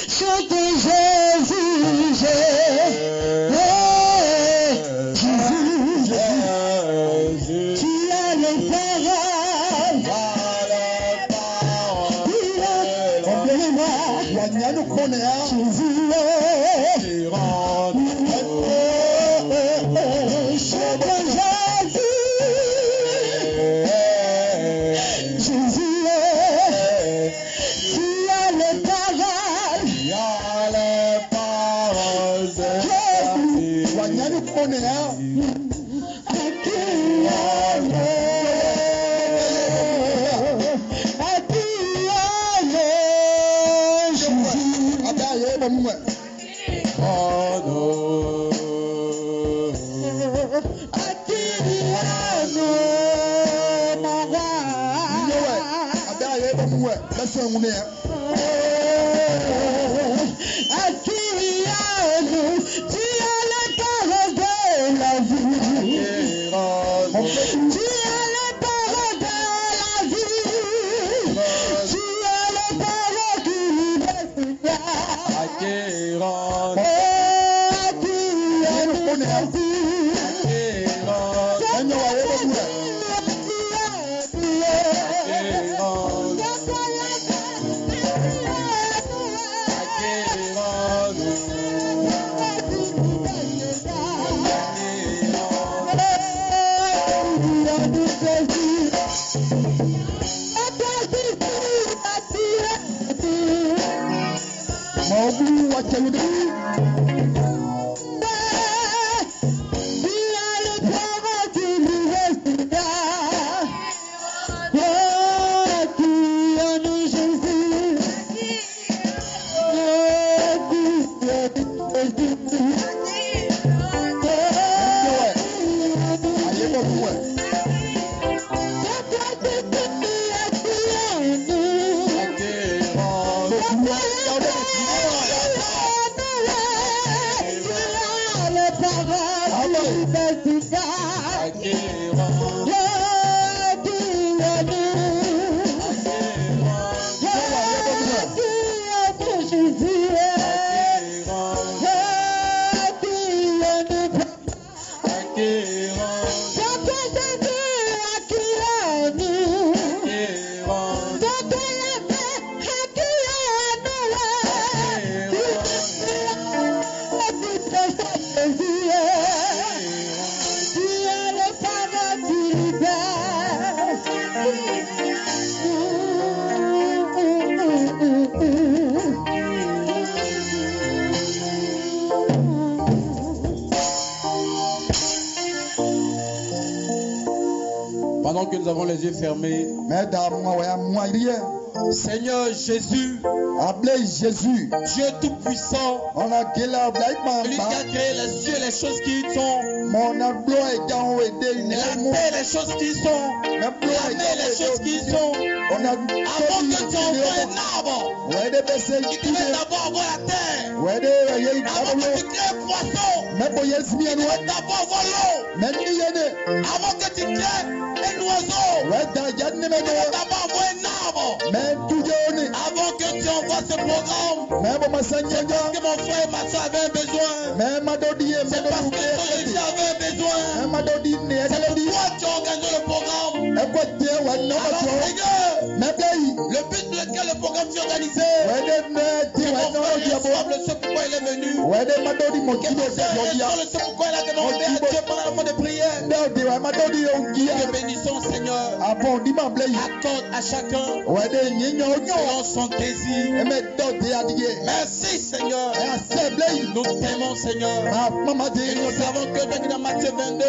Chante Jésus, Jésus, tu as les paroles. Pendant que nous avons les yeux fermés, Seigneur Jésus, Dieu Tout-Puissant, lui qui a créé les cieux, les choses qui sont, la terre, les choses qui sont, la mer, les choses qui sont. Avant que tu envoies un arbre qui devait d'abord avoir la terre, avant que tu crées un poisson qui devait d'abord avoir l'eau, avant que tu crées un oiseau qui devait d'abord avoir un arbre, avant que tu envoies ce programme, c'est parce que mon frère et ma soeur avaient besoin, c'est parce que Jésus avait besoin, c'est pourquoi tu as organisé le programme. Alors Seigneur, le but pour lequel le programme s'est organisé, c'est mon frère est ensemble, c'est pourquoi il est venu. Que mon frère est ensemble, c'est pourquoi il a demandé à Dieu pendant le moment de prière. Nous te bénissons Seigneur. Accorde à chacun selon son désir. Merci Seigneur. Nous t'aimons Seigneur. Et nous savons que dans Matthieu 22,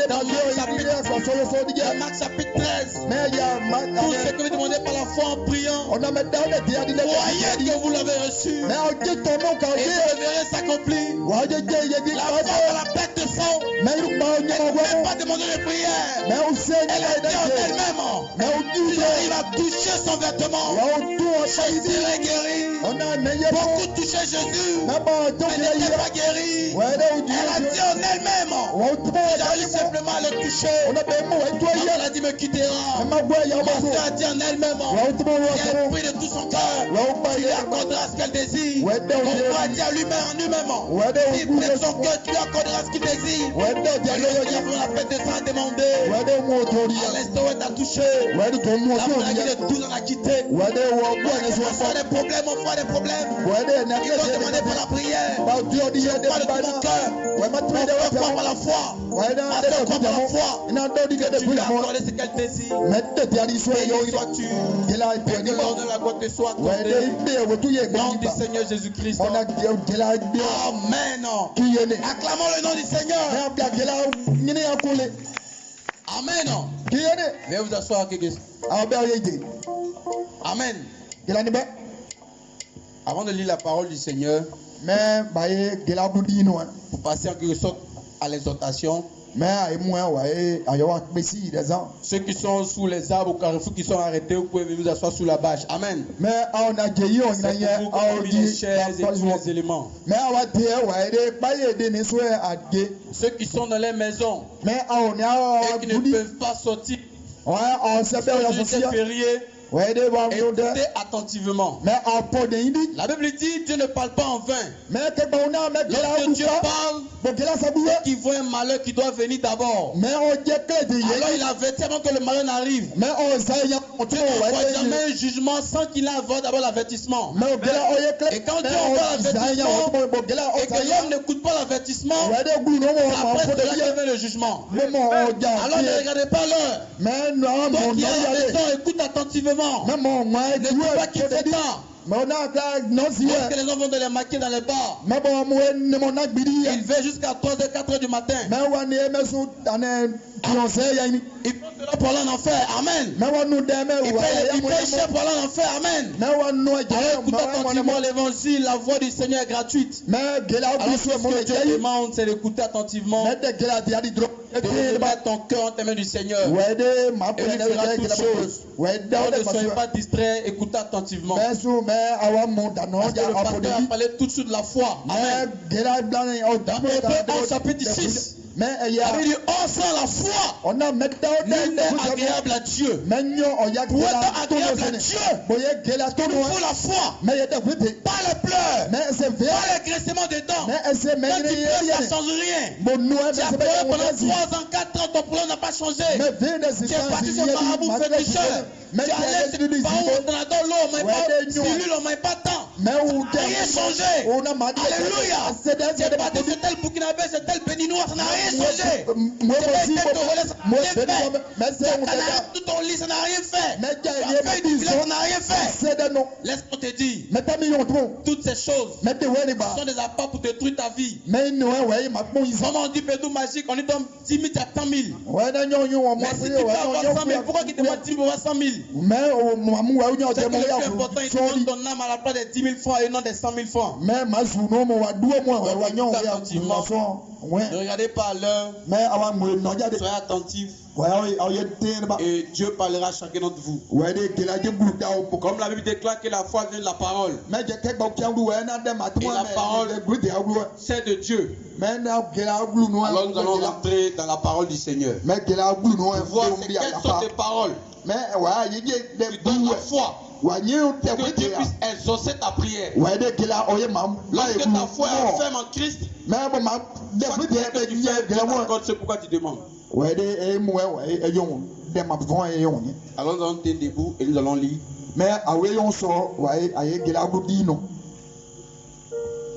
dans Marc chapitre 13, tout ce que vous demandez par la foi en priant, croyez que vous l'avez reçu et vous le verrez s'accomplir. La foi par la perte de sang Elle ne peut pas demander de prière. Elle a dit en elle-même. Il arrive à toucher son vêtement. Jésus est guéri. Beaucoup touchaient Jésus. Mais n'étaient pas guéris. Elle a dit en elle-même. J'arrive simplement à le toucher. Elle a dit me quittera. Ma soeur a dit en elle-même. Si elle prie de tout son cœur, tu lui accorderas ce qu'elle désire. Mon frère a dit à lui-même en lui-même. S'il prie de son cœur, tu lui accorderas ce qu'il désire. Et le la fête de sang demander. À l'instant où elle t'a touché, la maladie de 12 ans a quitté. On a des problèmes, on fait des problèmes. Ils ont demandé pour la prière. Je parle de tout mon cœur. On fait croire par la foi. On fait croire par la foi. Que tu lui accordes ce qu'elle désire. Béni sois-tu. Et que le nom de la gloire te soit accordé. Nom du Seigneur Jésus-Christ. Amen. Acclamons le nom du Seigneur. Amen. Veuillez vous asseoir quelques Amen. Avant de lire la parole du Seigneur, pour passer en quelque sorte à l'exhortation, ceux qui sont sous les arbres au carrefour qui sont arrêtés, vous pouvez vous asseoir sous la bâche. Amen. C'est pour vous les chaises et tous les éléments. Ceux qui sont dans les maisons et qui ne peuvent pas sortir, c'est férié. Écoutez attentivement. La Bible dit Dieu ne parle pas en vain. Lorsque Dieu parle, c'est qu'il voit un malheur qui doit venir d'abord. Alors il avertit avant que le malheur n'arrive. Dieu n'envoie jamais un jugement sans qu'il envoie d'abord l'avertissement. Et quand Dieu envoie l'avertissement et que l'homme n'écoute pas l'avertissement, après cela vient le jugement. Alors ne regardez pas l'heure. Donc il y a la maison, écoute attentivement. Ne dis pas qu'il fait tard. Lorsque les gens vont de les maquiller dans les bars, ils veillent jusqu'à 3h, 4h du matin. Ils font cela pour aller en enfer. Amen. Ils payent cher pour aller en enfer. Amen. Alors écoutez attentivement l'évangile. La voix du Seigneur est gratuite. Alors ce que Dieu demande, c'est d'écouter attentivement. De mettre ton cœur en mains du Seigneur. Et il fera toutes choses. Ne soyez pas distraits, écoutez attentivement. Parce que le pasteur a parlé tout de suite de la foi. Amen. Dans Hébreux chapitre 6. Il dit, on sent la foi. Nul n'est agréable à Dieu. Pour être agréable à Dieu, il nous faut la foi. Pas le pleur. Pas le graissement des dents. Quand tu pleures, ça ne change rien. Tu as pleuré pendant 3 ans, 4 ans, ton problème n'a pas changé. Tu es parti sur marabout féticheur. Tu es allé dans la don, l'eau, on ne met pas pilule, on ne met pas temps. Rien changé. Alléluia. Tu es parti sur tel Burkinabé, sur tel Béninois, ça n'a rien changé. Tout ton lit, ça n'a rien fait. La feuille du village, ça n'a rien fait. Laisse-moi te dire, toutes ces choses sont des apports pour détruire ta vie. Comment on dit pédou magique, on lui donne 10 000, tu as 100 000. Mais si tu peux avoir 100 000, pourquoi il te demande 10 000 pour avoir 100 000? C'est que le plus important, il te donne ton âme à la place des 10 000 francs et non des 100 000 francs. Ne regardez pas l'heure. Soyez attentifs. Et Dieu parlera à chacun d'entre vous. Comme la Bible déclare que la foi vient de la parole. Et la parole, c'est de Dieu. Alors nous allons rentrer dans la parole du Seigneur. Voir c'est quelles sont tes paroles. Tu donnes la foi. Pour que Dieu puisse exaucer ta prière. Lorsque ta foi est ferme en Christ, c'est pourquoi tu demandes. Alors nous allons tenir debout et nous allons lire.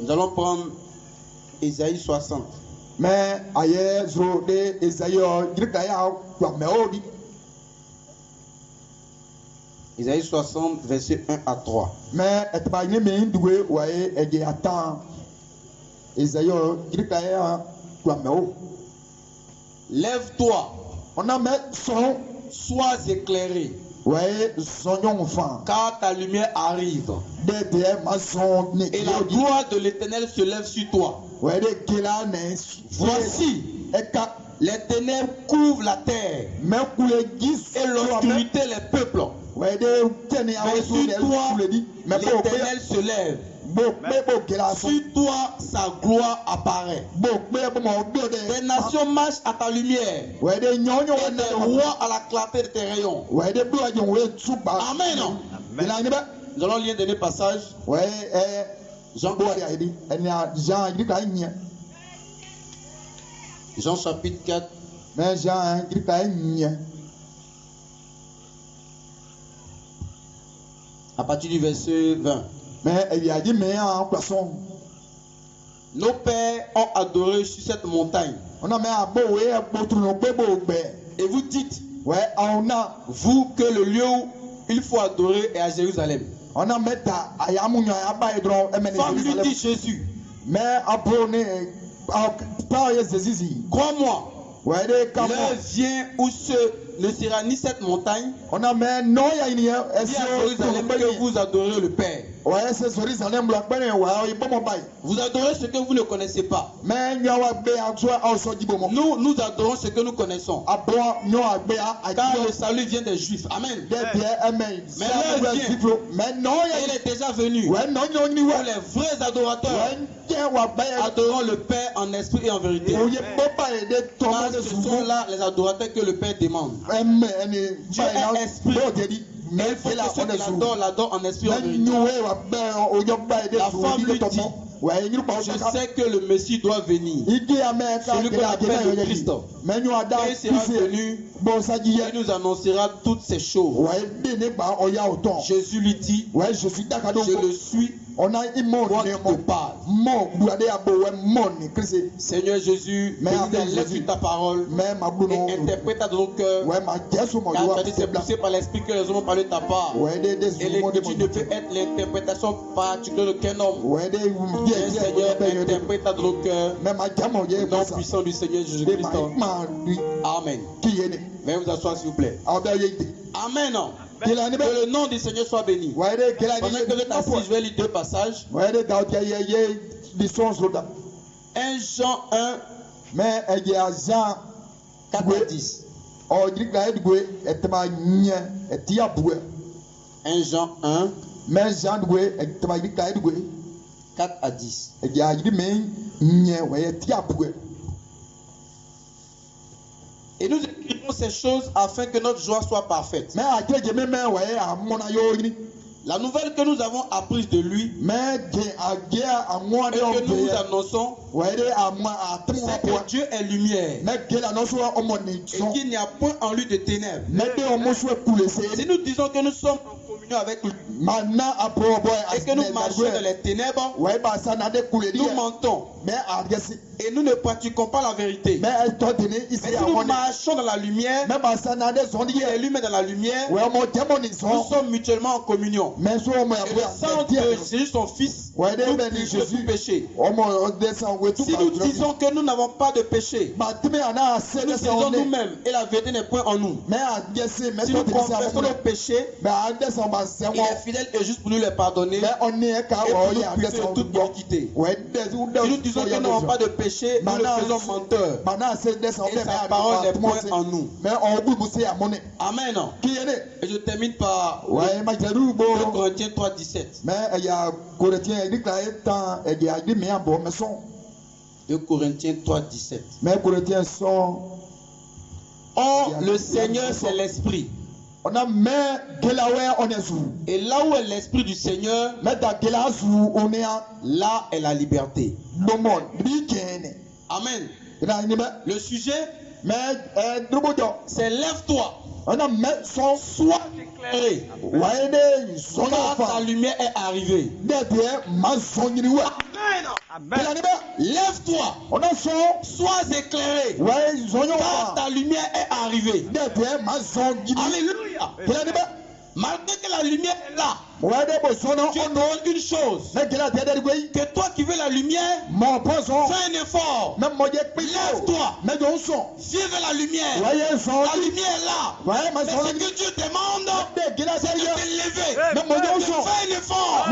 Nous allons prendre Ésaïe 60. Ésaïe 60, verset 1 à 3. Lève-toi, sois éclairé, car ta lumière arrive, et la gloire de l'Éternel se lève sur toi. Voici, Les ténèbres couvrent la terre et l'obscurité les peuples. Mais sur toi, l'Éternel se lève. Sur toi, sa gloire apparaît. Des nations marchent à ta lumière. Et des rois à la clarté de tes rayons. Amen. Nous allons lire un dernier passage. Jean chapitre 4. À partir du verset 20. Nos pères ont adoré sur cette montagne. Et vous dites, vous, que le lieu où il faut adorer est à Jérusalem. Femme lui dit Jésus, crois-moi, l'heure vient où ne sera ni cette montagne, ni à Jérusalem que vous adorez le Père. Vous adorez ce que vous ne connaissez pas. Nous adorons ce que nous connaissons. Car le salut vient des Juifs. Amen. Mais l'heure vient, il est déjà venu, où les vrais adorateurs adoreront le Père en esprit et en vérité. Car ce sont là les adorateurs que le Père demande. Dieu est esprit. Mais il faut que ceux qui l'adorent en esprit et en vérité. La femme lui dit, je sais que le Messie doit venir, celui qu'on appelle le Christ. Et il sera venu et nous annoncera toutes ces choses. Jésus lui dit, je le suis. Toi qui te parles. Seigneur Jésus, lève ta parole et interprète dans nos cœurs. Car tu as dit, c'est poussé par l'esprit que les hommes ont parlé de ta part. Et l'écriture ne peut être l'interprétation particulière de qu'un homme. Seigneur, interprète dans nos cœurs. Le nom puissant du Seigneur Jésus-Christ. Amen. Veuillez vous asseoir s'il vous plaît. Amen. Que le nom du Seigneur soit béni. Pendant que vous êtes assis, je vais lire deux passages. 1 Jean 1, 4 à 10. 1 Jean 1, 4 à 10. Et nous écrivons ces choses afin que notre joie soit parfaite. La nouvelle que nous avons apprise de lui et que nous vous annonçons, c'est que Dieu est lumière et qu'il n'y a point en lui de ténèbres. Si nous disons que nous sommes en communion avec lui et que nous marchons dans les ténèbres, nous mentons et nous ne pratiquons pas la vérité. Mais si nous marchons dans la lumière, il est lui-même dans la lumière, nous sommes mutuellement en communion. Et le sang de Jésus, son Fils, nous purifie de tout péché. Si nous disons que nous n'avons pas de péché, nous disons nous-mêmes et la vérité n'est point en nous. Si nous confessons nos péchés, il est fidèle et juste pour nous les pardonner et pour nous purifier de toute iniquité. Si nous disons que nous n'avons pas de péché, nous le faisons menteur et sa parole n'est point en nous. Amen. Et je termine par 2 Corinthiens 3, 17. 2 Corinthiens 3, 17. Or, le Seigneur, c'est l'Esprit. Et là où est l'Esprit du Seigneur, là est la liberté. Amen. Le sujet, c'est lève-toi. Sois éclairé. Car ta lumière est arrivée. Amen. Lève-toi. Sois éclairé. Car ta lumière est arrivée. Alléluia. Malgré que la lumière est là, Dieu demande une chose. Que toi qui veux la lumière, fais un effort. Lève-toi. Viens vers la lumière. La lumière est là. Mais ce que Dieu demande, c'est de te lever. Fais un effort.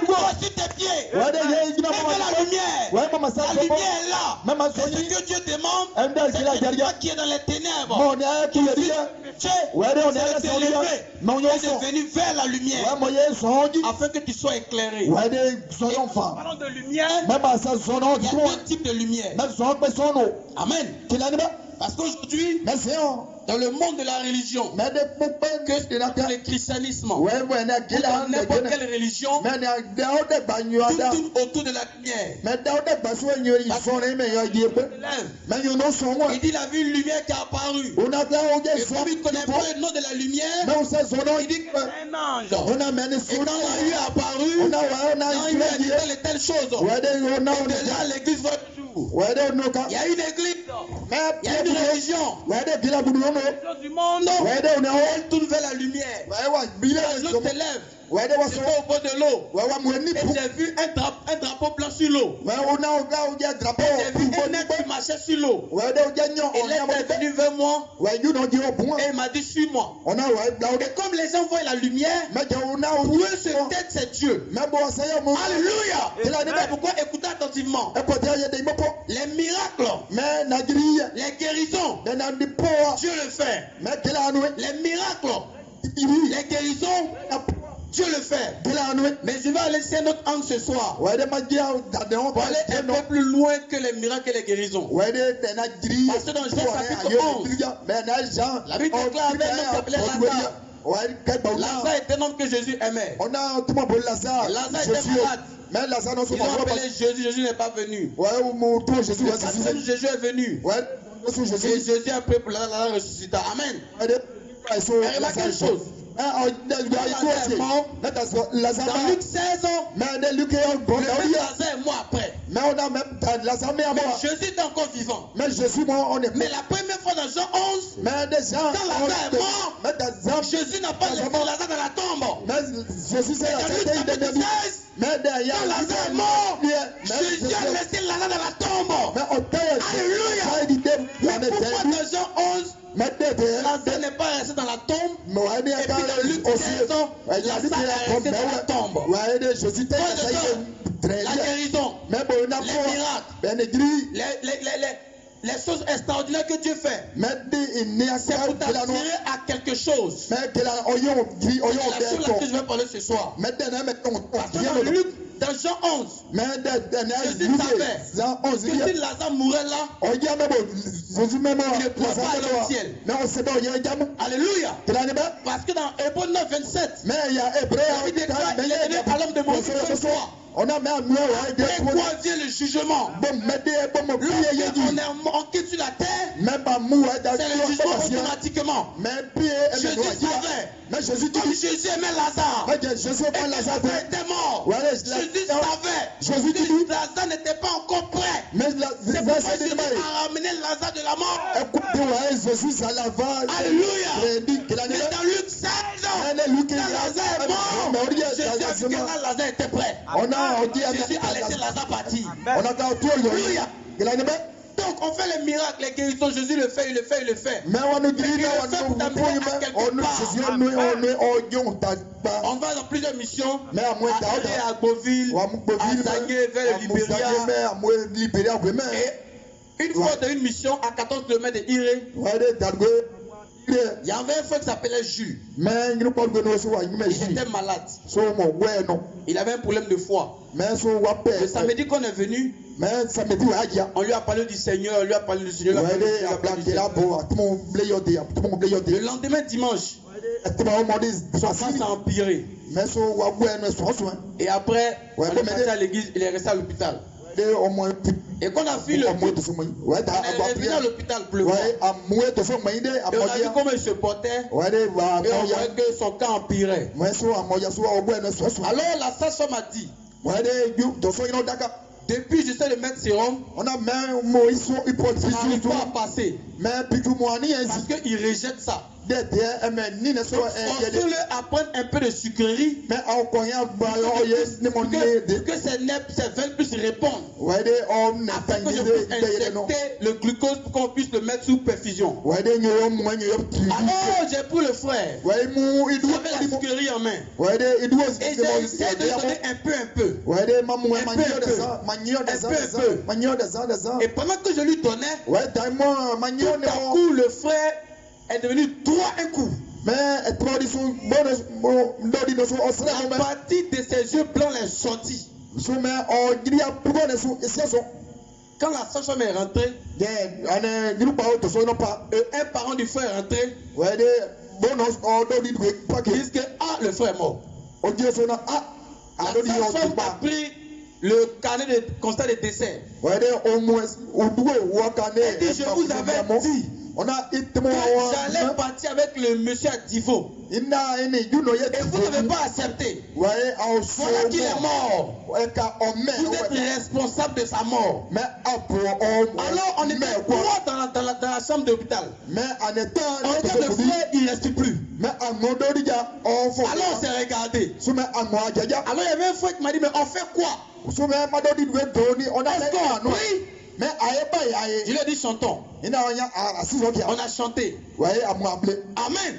Toi sur tes pieds. Viens vers la lumière. La lumière est là. C'est ce que Dieu demande. C'est quelqu'un qui est dans les ténèbres. C'est de venir vers la lumière afin que tu sois éclairé. Parlons de lumière. Il y a deux types de lumière. Amen. Parce qu'aujourd'hui, dans le monde de la religion, que dans le christianisme, ou dans n'importe quelle religion, tout tourne autour de la lumière. Il dit, il a vu une lumière qui est apparue. Et comme il ne connaît pas le nom de la lumière, il dit que c'est un ange. Et quand la lumière est apparue, quand il a dit telle et telle chose, et de là, l'église va toujours. Il y a une église, il y a une religion. Les choses du monde, elles tournent vers la lumière. L'eau te lève. C'est pas au bord de l'eau. Et j'ai vu un drapeau blanc sur l'eau. J'ai vu un être qui marchait sur l'eau. Et l'être est venu vers moi. Et il m'a dit, suis-moi. Et comme les gens voient la lumière, pour eux, ce tête, c'est Dieu. Alléluia. C'est pourquoi écoutez attentivement. Les miracles, les guérisons, Dieu le fait. Les miracles, les guérisons, Dieu le fait. Mais je vais aller sur notre angle ce soir. Pour aller un peu plus loin que les miracles et les guérisons. Parce que dans Jean chapitre 11, la Bible déclare un homme qui s'appelait Lazare. Lazare est un homme que Jésus aimait. Lazare était malade. Ils ont appelé Jésus, Jésus n'est pas venu. Jésus est venu. Et Jésus a pris pour Lazare ressuscita. Amen. Remarquez une chose. Dans Luc 16, Lazare est mort après. Mais Jésus est encore vivant. Mais la première fois dans Jean 11, quand Lazare est mort, Jésus n'a pas laissé Lazare dans la tombe. Et dans Luc chapitre 16, quand Lazare est mort, Jésus a laissé Lazare dans la tombe. Alléluia. Mais pourquoi dans Jean 11, Lazare n'est pas resté dans la tombe? Et puis dans Luc 16, Lazare est resté dans la tombe. La guérison, les miracles, les choses extraordinaires que Dieu fait, c'est pour t'attirer à quelque chose. C'est la chose laquelle je vais parler ce soir. Parce que dans Luc, dans Jean 11, Jésus savait que si Lazare mourait là, il ne pourrait pas aller au ciel. Alléluia. Parce que dans Hébreux 9, 27, il déclare qu'il est venu à l'homme de mourir une fois. Après quoi vient le jugement? Lorsqu'on quitte sur la terre, c'est le jugement automatiquement. Jésus savait. Comme Jésus aimait Lazare, et que Lazare était mort, Jésus savait que Lazare n'était pas encore prêt. C'est pourquoi Jésus a ramené Lazare de la mort. Alléluia. Mais dans Luc 16, quand Lazare est mort, Jésus a vu que Lazare était prêt. Jésus a laissé Lazare partir. Alléluia. Donc on fait les miracles, les guérisons, Jésus le fait, il le fait, il le fait. Mais il le fait pour t'amener à quelque part. On va dans plusieurs missions, à Beauville, à Zagné, vers le Libéria. Et une fois dans une mission à 14 km de Iré, il y avait un frère qui s'appelait Jules. Il était malade. Il avait un problème de foie. Le samedi qu'on est venu, on lui a parlé du Seigneur, on lui a parlé du Seigneur. Le lendemain dimanche, son foie s'est empiré. Et après, on est parti à l'église, il est resté à l'hôpital. Et quand on a fui le culte, on est venu à l'hôpital pleuvant. Et on a vu comment il se portait. Et on voyait que son cas empirait. Alors la sage-femme a dit, depuis j'essaie de mettre sérum, on n'arrive pas à passer. Parce qu'il rejette ça. Forcez-le à prendre un peu de sucrerie pour que ses veines puissent répondre. Afin que je puisse injecter le glucose pour qu'on puisse le mettre sous perfusion. Alors j'ai pris le frère. J'avais la sucrerie en main. Et j'ai essayé de donner un peu. Et pendant que je lui donnais, tout à coup le frère est devenu droit un coup. La partie de ses yeux blancs est sortie. Quand la sage-femme est rentrée, un parent du frère est rentré. Ils disent que le frère est mort. La sage-femme a pris le carnet de constat de décès. Elle dit, je vous avais dit que j'allais partir avec le monsieur à Divo. Et vous n'avez pas accepté. Voilà qu'il est mort. Vous êtes responsable de sa mort. Alors on était trois dans la chambre d'hôpital. On regarde le frère, il ne reste plus. Alors on s'est regardé. Alors il y avait un frère qui m'a dit, mais on fait quoi? Est-ce qu'on prie? Je lui ai dit chantons. On a chanté. Amen.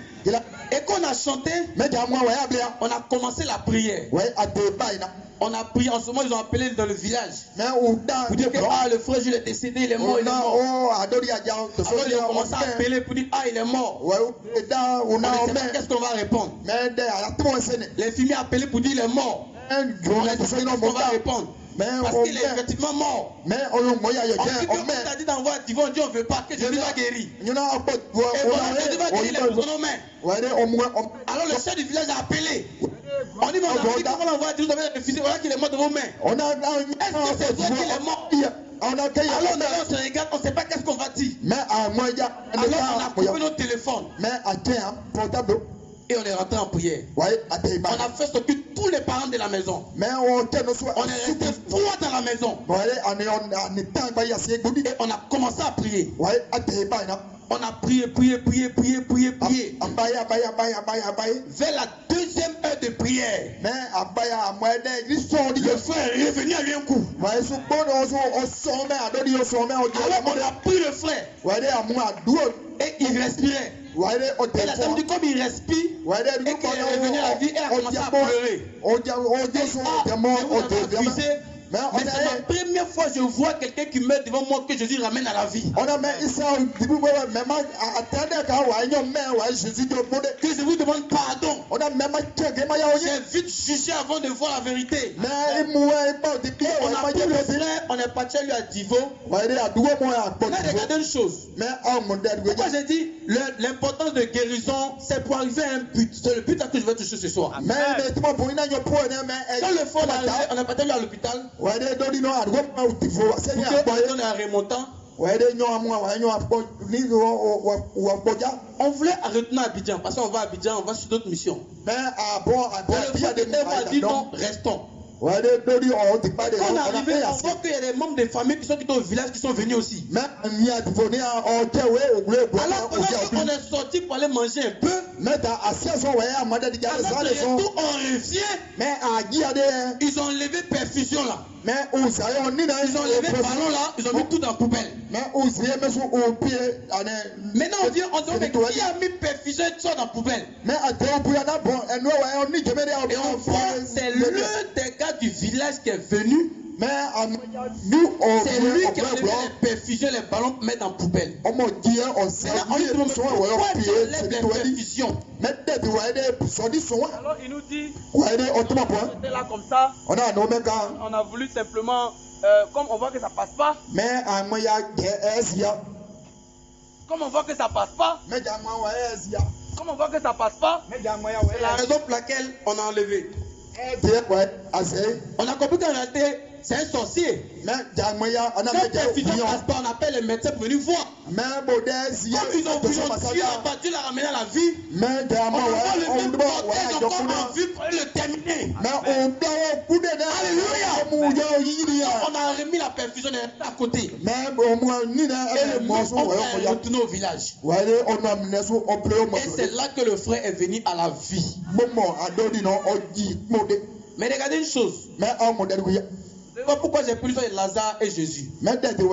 Et quand on a chanté, on a commencé la prière. On a prié. En ce moment, ils ont appelé dans le village pour dire que le frère Jules est décédé, il est mort, il est mort. Alors ils ont commencé à appeler pour dire il est mort. On ne sait pas qu'est-ce qu'on va répondre. L'infirmier a appelé pour dire il est mort. On ne sait pas qu'est-ce qu'on va répondre. Parce qu'il est effectivement mort. Ensuite, on a dit d'envoyer à Divo, on dit on ne veut pas que Jésus va guérir. Et voilà, Jésus va guérir les nos mains. Alors le chef du village a appelé. On dit, on a dit comment l'envoyer à Divo, vous avez refusé, voilà qu'il est mort de vos mains. Est-ce que c'est vrai qu'il est mort? Alors on se regarde, on ne sait pas qu'est-ce qu'on va dire. Alors on a coupé notre téléphone. Et on est rentré en prière. On a fait sortir tous les parents de la maison. On est resté trois dans la maison. Et on a commencé à prier. On a prié. Vers la deuxième heure de prière, le frère est revenu à lui un coup. Alors on a pris le frère. Et il respirait. Et la dame dit comme il respire et qu'il est revenu à la vie, elle a commencé à pleurer. Mais c'est la première fois que je vois quelqu'un qui meurt devant moi que Jésus ramène à la vie. Que je vous demande pardon. J'ai vite jugé avant de voir la vérité. On a pris le frère, on est parti lui à Divo. On a regardé une chose. Pourquoi j'ai dit l'importance de guérison, c'est pour arriver à un but. C'est le but à que je vais toucher ce soir. Quand le frère est arrivé, on est parti lui à l'hôpital. Pour que on est en remontant. On voulait retourner à Abidjan parce qu'on va à Abidjan, on va sur d'autres missions. Le frère de Thèbes a dit non, restons. Quand on est arrivé, on voit qu'il y a des membres de famille qui sont au village qui sont venus aussi. Alors on est sorti pour aller manger un peu. On revient. Ils ont enlevé perfusion là. Ils ont enlevé le ballon là, ils ont mis tout dans la poubelle. Maintenant on vient, on demande qui a mis perfusion et tout ça dans la poubelle. Et on voit, c'est l'un des gars du village qui est venu. C'est lui qui a enlevé les perfusions, les ballons pour mettre dans la poubelle. Maintenant on lui demande pourquoi tu enlèves les perfusions. Alors il nous dit, on était là comme ça, on a voulu simplement, comme on voit que ça passe pas, c'est la raison pour laquelle on a enlevé. On a compris qu'en réalité, c'est un sorcier. Quand perfusion passe pas, on appelle les médecins pour venir voir. Comme ils ont vu, Dieu l'a ramené à la vie. On va le mettre cortège encore en vue pour le terminer. Alléluia. On a remis la perfusion à côté. Et le monde est retourné au village. Et c'est là que le frère est venu à la vie. Mais regardez une chose. Pourquoi j'ai pris Lazare et Jésus? Quand tu as appelé le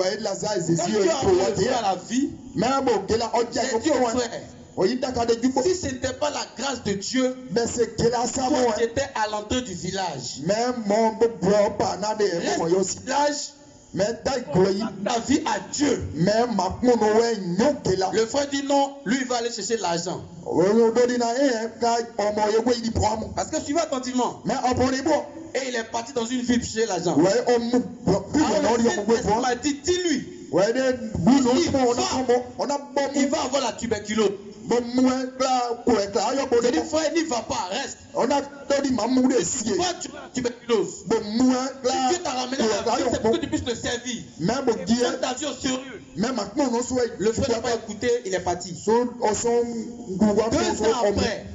frère à la vie, j'ai dit au frère, si ce n'était pas la grâce de Dieu, toi tu étais à l'entrée du village. Ta vie à Dieu. Le frère dit non, lui il va aller chercher l'argent. Parce que suivez attentivement. Et il est parti dans une ville chercher l'argent. Alors le m'a dit, dis-lui. Il va avoir la tuberculose. J'ai dit, frère, n'y va pas, reste. Pourquoi tu as la tuberculose? Si Dieu t'a ramené à la vie, c'est pour que tu puisses le servir. Et ta vie au sérieux. Le frère n'a pas écouté, il est parti. 2 ans après,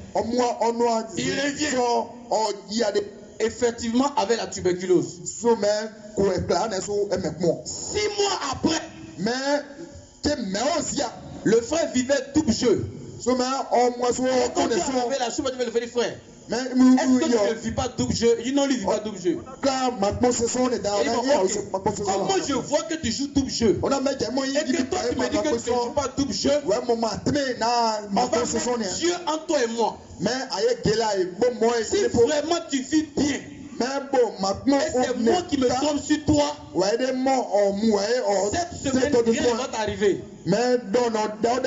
il revient. Effectivement, avec la tuberculose. 6 mois après, le frère vivait double jeu. Quand tu as enlevé la chou, tu veux le faire, frère. Est-ce que tu ne vis pas double jeu? Il dit non, lui ne vit pas double jeu. Comment je vois que tu joues double jeu? Et que toi tu me dis que tu ne joues pas double jeu? On va mettre Dieu en toi et moi. Si vraiment tu vis bien, et c'est moi qui me trompe sur toi, cette semaine rien ne va t'arriver. Mais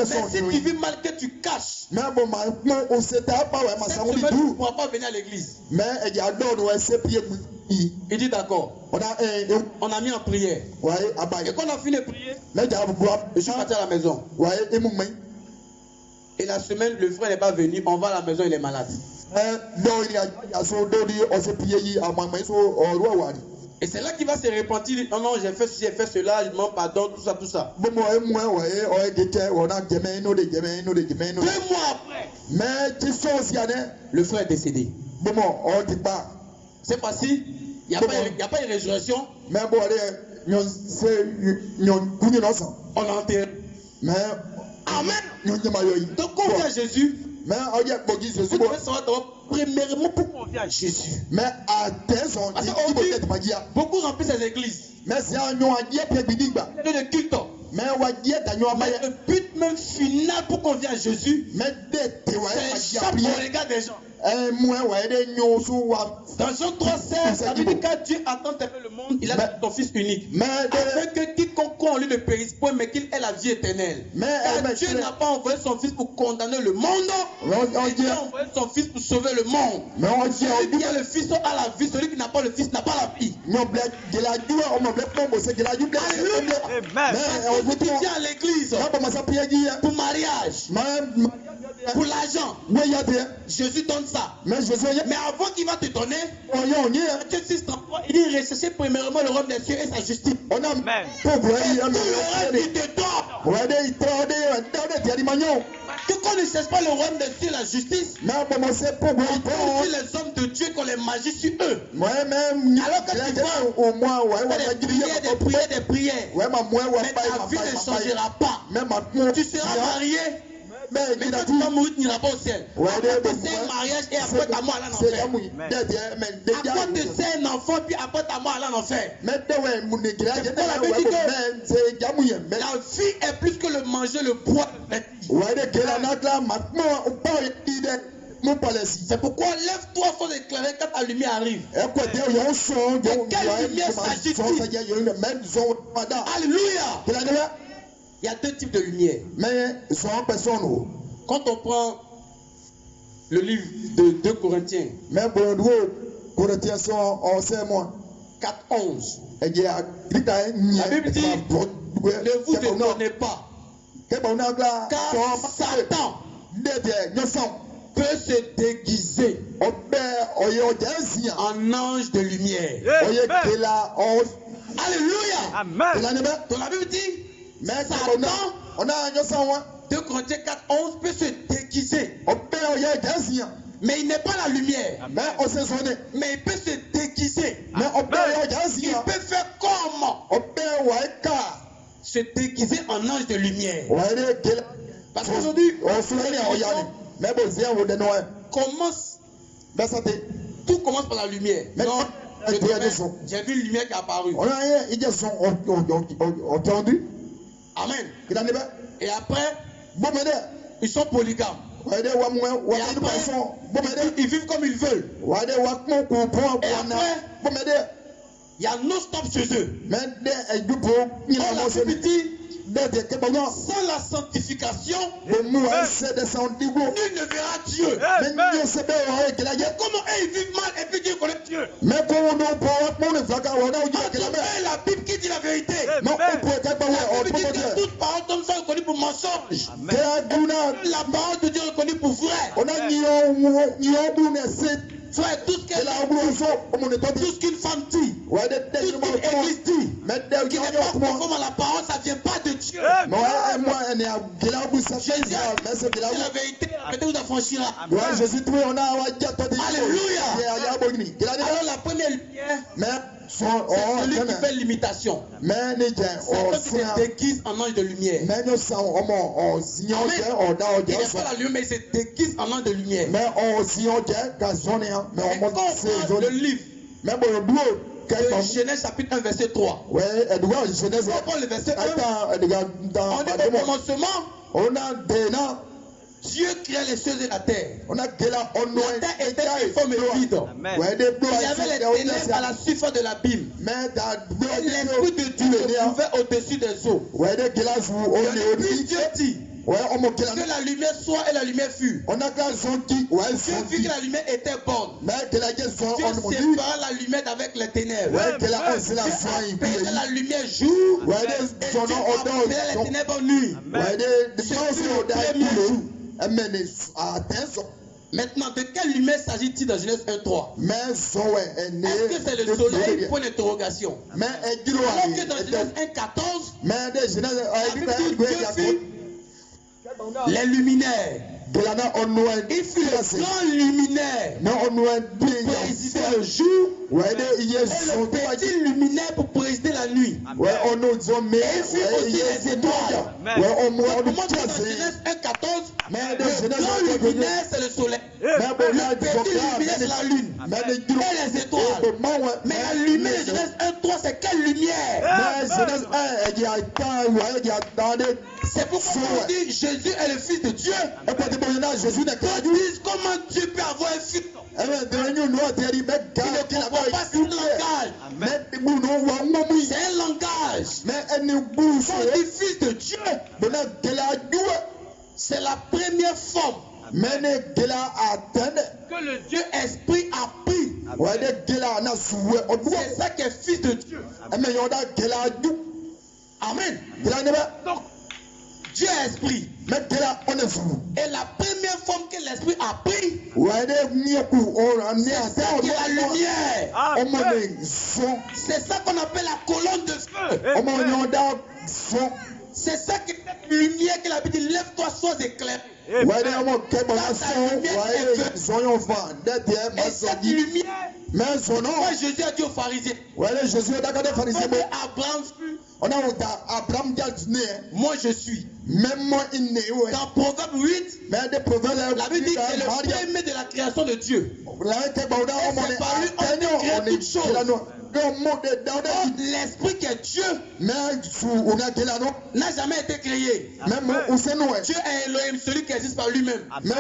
si tu vis mal, que tu caches, cette semaine tu ne pourras pas venir à l'église. Il dit d'accord. On a mis en prière. Et quand on a fini de prier, je suis parti à la maison. Et la semaine, le frère n'est pas venu. On va à la maison, il est malade. Et c'est là qu'il va se repentir. Non, non, j'ai fait ceci, j'ai fait cela, je demande pardon, tout ça, tout ça. 2 mois après, le frère est décédé. C'est facile. Il n'y a pas une résurrection. On a enterré. Amen. Donc quand on vient à Jésus, vous devez savoir d'abord, premièrement, pourquoi on vient à Jésus. Parce qu'aujourd'hui, beaucoup remplissent les églises. De culte. Mais le but même final pour qu'on vienne à Jésus, c'est chaque regard des gens. Dans Jean 3,16, ça veut dire que Dieu a tant aimé le monde, il a donné son Fils unique. Afin que quiconque croit en lui ne périsse point, mais qu'il ait la vie éternelle. Car Dieu n'a pas envoyé son Fils pour condamner le monde, mais Dieu a envoyé son Fils pour sauver le monde. Celui qui a le Fils a la vie, celui qui n'a pas le Fils n'a pas la vie. Alléluia. Tu viens à l'église pour mariage, pour l'argent, Jésus donne ça. Mais avant qu'il va te donner, Matthieu 6,33, il dit recherchez premièrement le royaume des cieux et sa justice. Amen. Que qu'on ne cherche pas le royaume des cieux et la justice, on dit les hommes de Dieu qu'on les magie sur eux. Alors que tu vois des prières, mais ta vie ne changera pas. Tu seras marié. Mais quand tu vas mourir, tu n'iras pas au ciel. Après c'est un mariage et après ta mort à l'enfer. Après c'est un enfant puis après ta mort à l'enfer. La vie est plus que le manger, le boire, c'est pourquoi lève-toi sans déclarer quand ta lumière arrive. De quelle lumière s'agit-il? Alléluia. Il y a 2 types de lumière. Quand on prend le livre de 2 Corinthiens, 4:11, la Bible dit, ne vous étonnez pas, car Satan peut se déguiser en ange de lumière. Alléluia. Amen. Donc la Bible dit, Satan 2 Corinthiens 4, 11 peut se déguiser. Mais il n'est pas la lumière. Mais il peut se déguiser. Il peut faire comme se déguiser en ange de lumière. Parce qu'aujourd'hui, commence. Tout commence par la lumière. Non, j'ai vu une lumière qui est apparue. Amen. Et après, ils sont polygames. Et après, ils vivent comme ils veulent. Et après, il y a no stop chez eux. Sans la sanctification, nul ne verra Dieu. Comment ils vivent mal et puis Dieu connaît Dieu? La Bible qui dit la vérité. La Bible dit que toute parole comme ça est reconnue pour mensonge. La parole de Dieu est reconnue pour vrai. Soit tout ce qu'une femme dit, tout ce qu'une église dit, qui n'est pas conforme à la parole, ça ne vient pas de Dieu. Jésus a dit la vérité, peut-être vous affranchira. Alléluia. Alors la première lumière, c'est celui qui fait l'imitation. C'est celui qui se déguise en ange de lumière. Il n'est pas la lumière, mais il se déguise en ange de lumière. Et quand on prend le livre de Genèse chapitre 1 verset 3. On prend le verset 1. On dit au commencement, Dieu créa les cieux et la terre. La terre était informe et vide. Il y avait les ténèbres à la surface de l'abîme. Et l'Esprit de Dieu se trouvait au-dessus des eaux. Puis Dieu dit que la lumière soit et la lumière fut. Dieu vit que la lumière était bonne. Dieu sépara la lumière avec les ténèbres. Dieu appelait la lumière jour et Dieu appelait les ténèbres nuit. Ce fut le premier jour. Maintenant, de quelle lumière s'agit-il dans Genèse 1.3? Est-ce que c'est le soleil? Point d'interrogation. Alors que dans Genèse 1.14, Dieu fit les luminaires. Il fut le grand luminaire pour présider le jour et le petit luminaire pour présider la nuit. Et il fut aussi les étoiles. Comment dans Genèse 1.14, le grand luminaire c'est le soleil, le petit luminaire c'est la lune et les étoiles. Mais la lumière de Genèse 1.3 c'est quelle lumière? C'est pourquoi on dit Jésus est le Fils de Dieu. Ils disent comment Dieu peut avoir un fils. Il ne comprend pas ce langage. C'est un langage. On dit Fils de Dieu. C'est la première forme que le Dieu Esprit a pris. C'est ça qui est Fils de Dieu. Amen. Donc, Dieu est esprit. Et la première forme que l'esprit a pris, c'est ça qui est la lumière. C'est ça qu'on appelle la colonne de feu. C'est ça qui est cette lumière que la Bible dit, lève-toi, sois éclairé. Et cette lumière, moi Jésus a dit aux pharisiens, Abraham fut, moi je suis. Dans Proverbe 8, la Bible dit que c'est le premier de la création de Dieu. Et c'est par lui on peut créer toutes choses. L'esprit qui est Dieu n'a jamais été créé. Dieu est Elohim, celui qui existe par lui-même. Le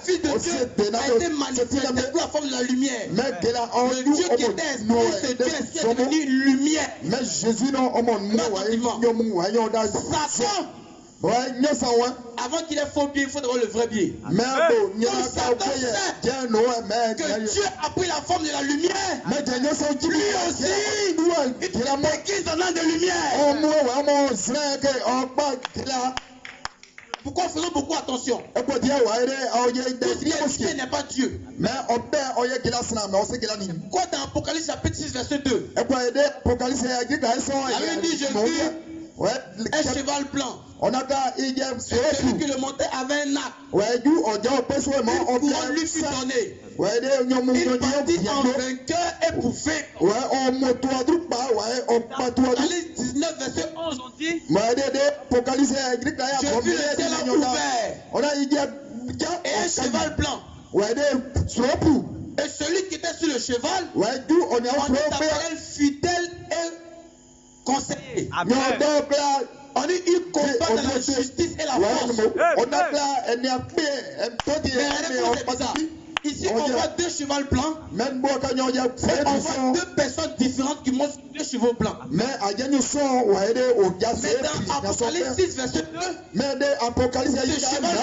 Fils de Dieu a été manifesté sous la forme de la lumière. Le Dieu qui était esprit, ce Dieu est devenu lumière. Satan, avant qu'il ait faux pied, il faut avoir le vrai pied. Donc Satan sait que Dieu a pris la forme de la lumière. Lui aussi, il déguise en un de lumière. Pourquoi faisons beaucoup attention? Tout ce qui n'est pas Dieu. Quoi dans Apocalypse chapitre 6 verset 2? La Bible dit Jésus un cheval blanc. Et celui qui le montait avait un arc. On lui fut donné. Il partit en vainqueur épouffé. Apocalypse 19, verset 11, on dit: je vis le ciel ouvert et un cheval blanc. Et celui qui était sur le cheval, on est appelé fidèle et conseiller. Amen. On dit il combat dans la justice et la force. Ici, on voit deux chevaux blancs. Et on voit deux personnes différentes qui montent deux chevaux blancs. Mais dans Apocalypse 6, verset 2, ce cheval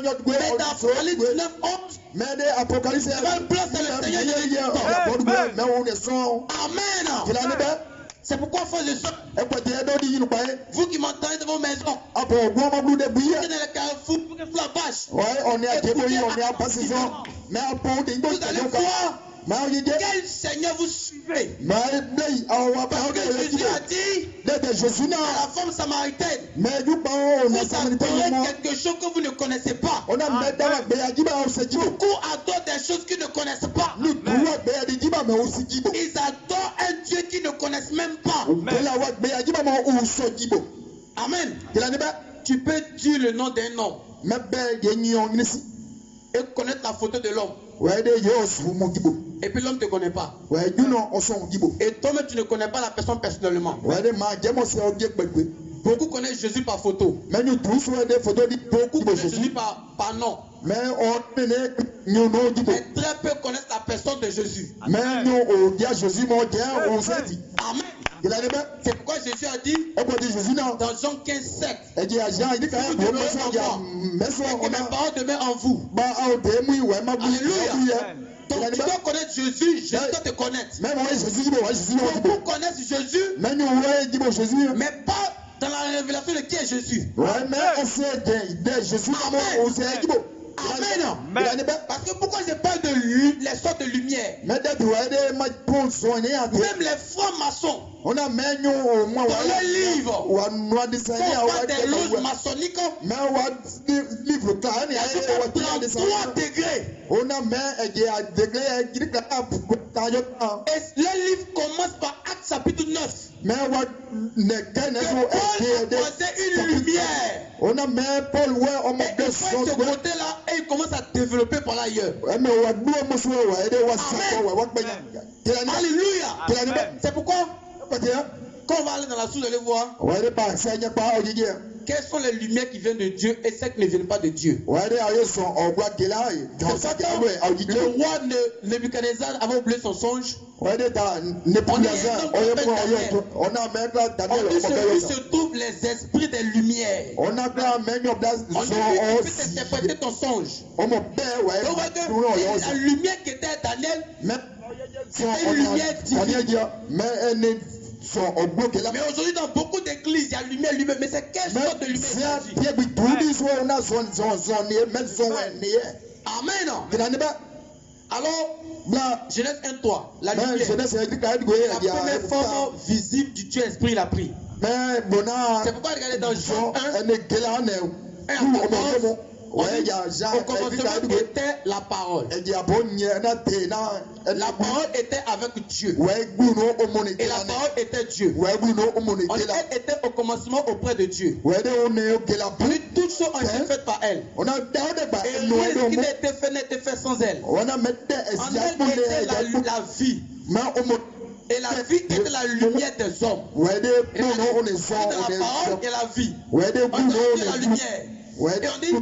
mais dans Apocalypse 9, 11, le cheval blanc, c'est le Seigneur Jésus-Christ. Amen. C'est pourquoi, frères et sœurs, vous qui m'entendez de vos maisons, vous êtes dans le carrefour, vous êtes sur la bâche, vous allez voir quel Seigneur vous suivez. Parce que Jésus a dit à la femme samaritaine: vous adorez quelque chose que vous ne connaissez pas. Beaucoup adorent des choses qu'ils ne connaissent pas. Ils adorent un Dieu qu'ils ne connaissent même pas. Amen. Tu peux dire le nom d'un homme et connaître la photo de l'homme. Et puis l'homme ne te connaît pas. Et toi-même tu ne connais pas la personne personnellement. Beaucoup connaissent Jésus par photo. Beaucoup connaissent Jésus par nom. Mais très peu connaissent la personne de Jésus. Amen. C'est pourquoi Jésus a dit dans Jean 15, 7, que mes paroles demeurent en vous. Alléluia. Donc tu dois connaître Jésus, Jésus doit te connaître. Beaucoup connaissent Jésus, mais pas dans la révélation de qui est Jésus. Amen. Parce que pourquoi je parle de les sortes de lumière? Même les francs-maçons, dans le livre, on parle des loges maçonniques, il y a 33 degrés. Et le livre commence par Actes chapitre 9. Paul a posé une lumière. Et il fait ce côté-là et il commence à développer par l'ailleurs. Amen. Alléluia. C'est pourquoi quand on va aller dans la source, vous allez voir quelles sont les lumières qui viennent de Dieu et celles qui ne viennent pas de Dieu. Le roi Nebuchadnezzar avait oublié son songe. On dit celui se trouve les esprits des lumières. On dit il peut interpréter ton songe. La lumière qui était à Daniel, c'était une lumière divine. Mais aujourd'hui, dans beaucoup d'églises, il y a lumière, mais c'est quelle sorte de lumière? Amen. Alors, Genèse 1:3, la lumière, la première forme visible du Dieu esprit, il a pris. C'est pourquoi regardez dans Jean 1, au commencement était la parole. La parole était avec Dieu. Et la parole était Dieu. Elle était au commencement auprès de Dieu. Toutes choses ont été faites par elle. Et rien qui n'était fait sans elle. En elle était la vie. Et la vie était la lumière des hommes. Et la parole est la vie. On dit la lumière. Et on dit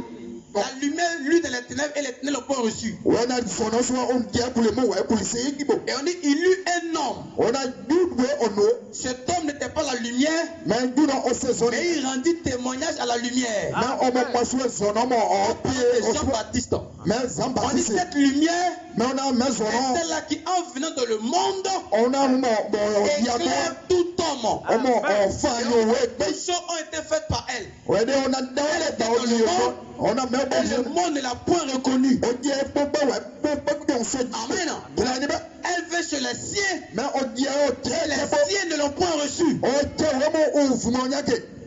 la lumière, lui de les ténèbres et les ténèbres l'ont pas reçu. Et on dit il eut un homme. Cet homme n'était pas la lumière, mais il rendit témoignage à la lumière. Jean-Baptiste. On dit cette lumière est celle-là qui, en venant dans le monde, éclaire tout homme. Les choses ont été faites par elle. Elle était dans le monde, et le monde ne l'a point reconnue. Amen. Elle veut chez les siens, et les siens ne l'ont point reçue.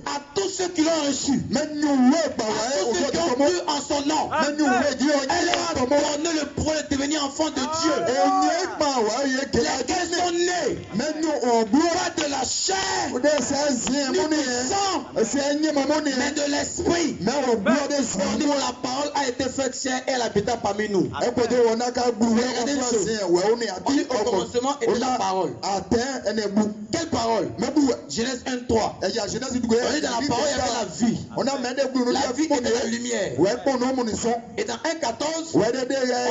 À tous ceux qui l'ont reçu, à tous ceux qui ont cru en son nom, elle leur a donné le pouvoir de devenir enfant de Dieu. Lesquels sont nés pas de la chair, ni du sang, mais de l'esprit. La parole a été faite chair et elle habita parmi nous. Regardez une chose. On dit au commencement était la parole. Quelle parole? Genèse 1:3. On dit dans la parole il y avait la vie. La vie était la lumière. Et dans 1:14, on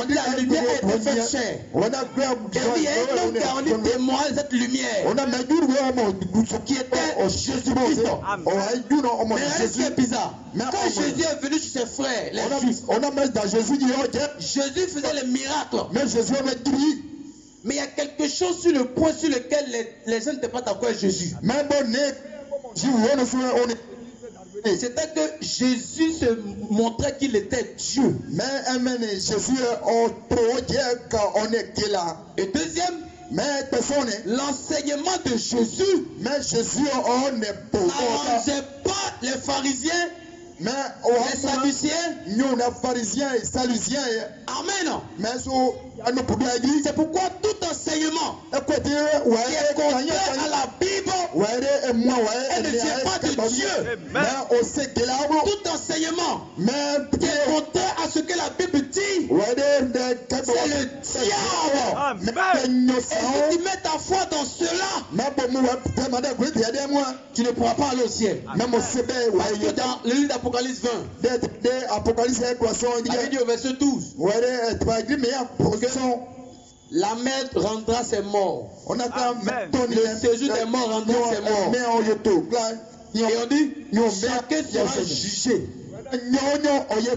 dit la lumière a été faite chair. Et on dit il y a un homme qui a rendu témoin de cette lumière, qui était Jésus-Christ. Mais ce qui est bizarre, quand Jésus est venu chez ses frères, les Juifs, Jésus faisait les miracles. Mais il y a quelque chose sur le point sur lequel les gens n'étaient pas d'accord avec Jésus. C'était que Jésus se montrait qu'il était Dieu. Et deuxième, l'enseignement de Jésus n'arrangeait pas les pharisiens, les sadduciens. Amen. C'est pourquoi tout enseignement qui est contraire à la Bible et ne vient pas de Dieu. Tout enseignement qui est contraire à ce que la Bible dit, c'est le diable. Et si tu mets ta foi dans cela, tu ne pourras pas aller au ciel. Parce que dans le livre d'Apocalypse 20, il dit au verset 12, la mer rendra ses morts. Le séjour des morts rendra ses morts. Et on dit, chacun sera jugé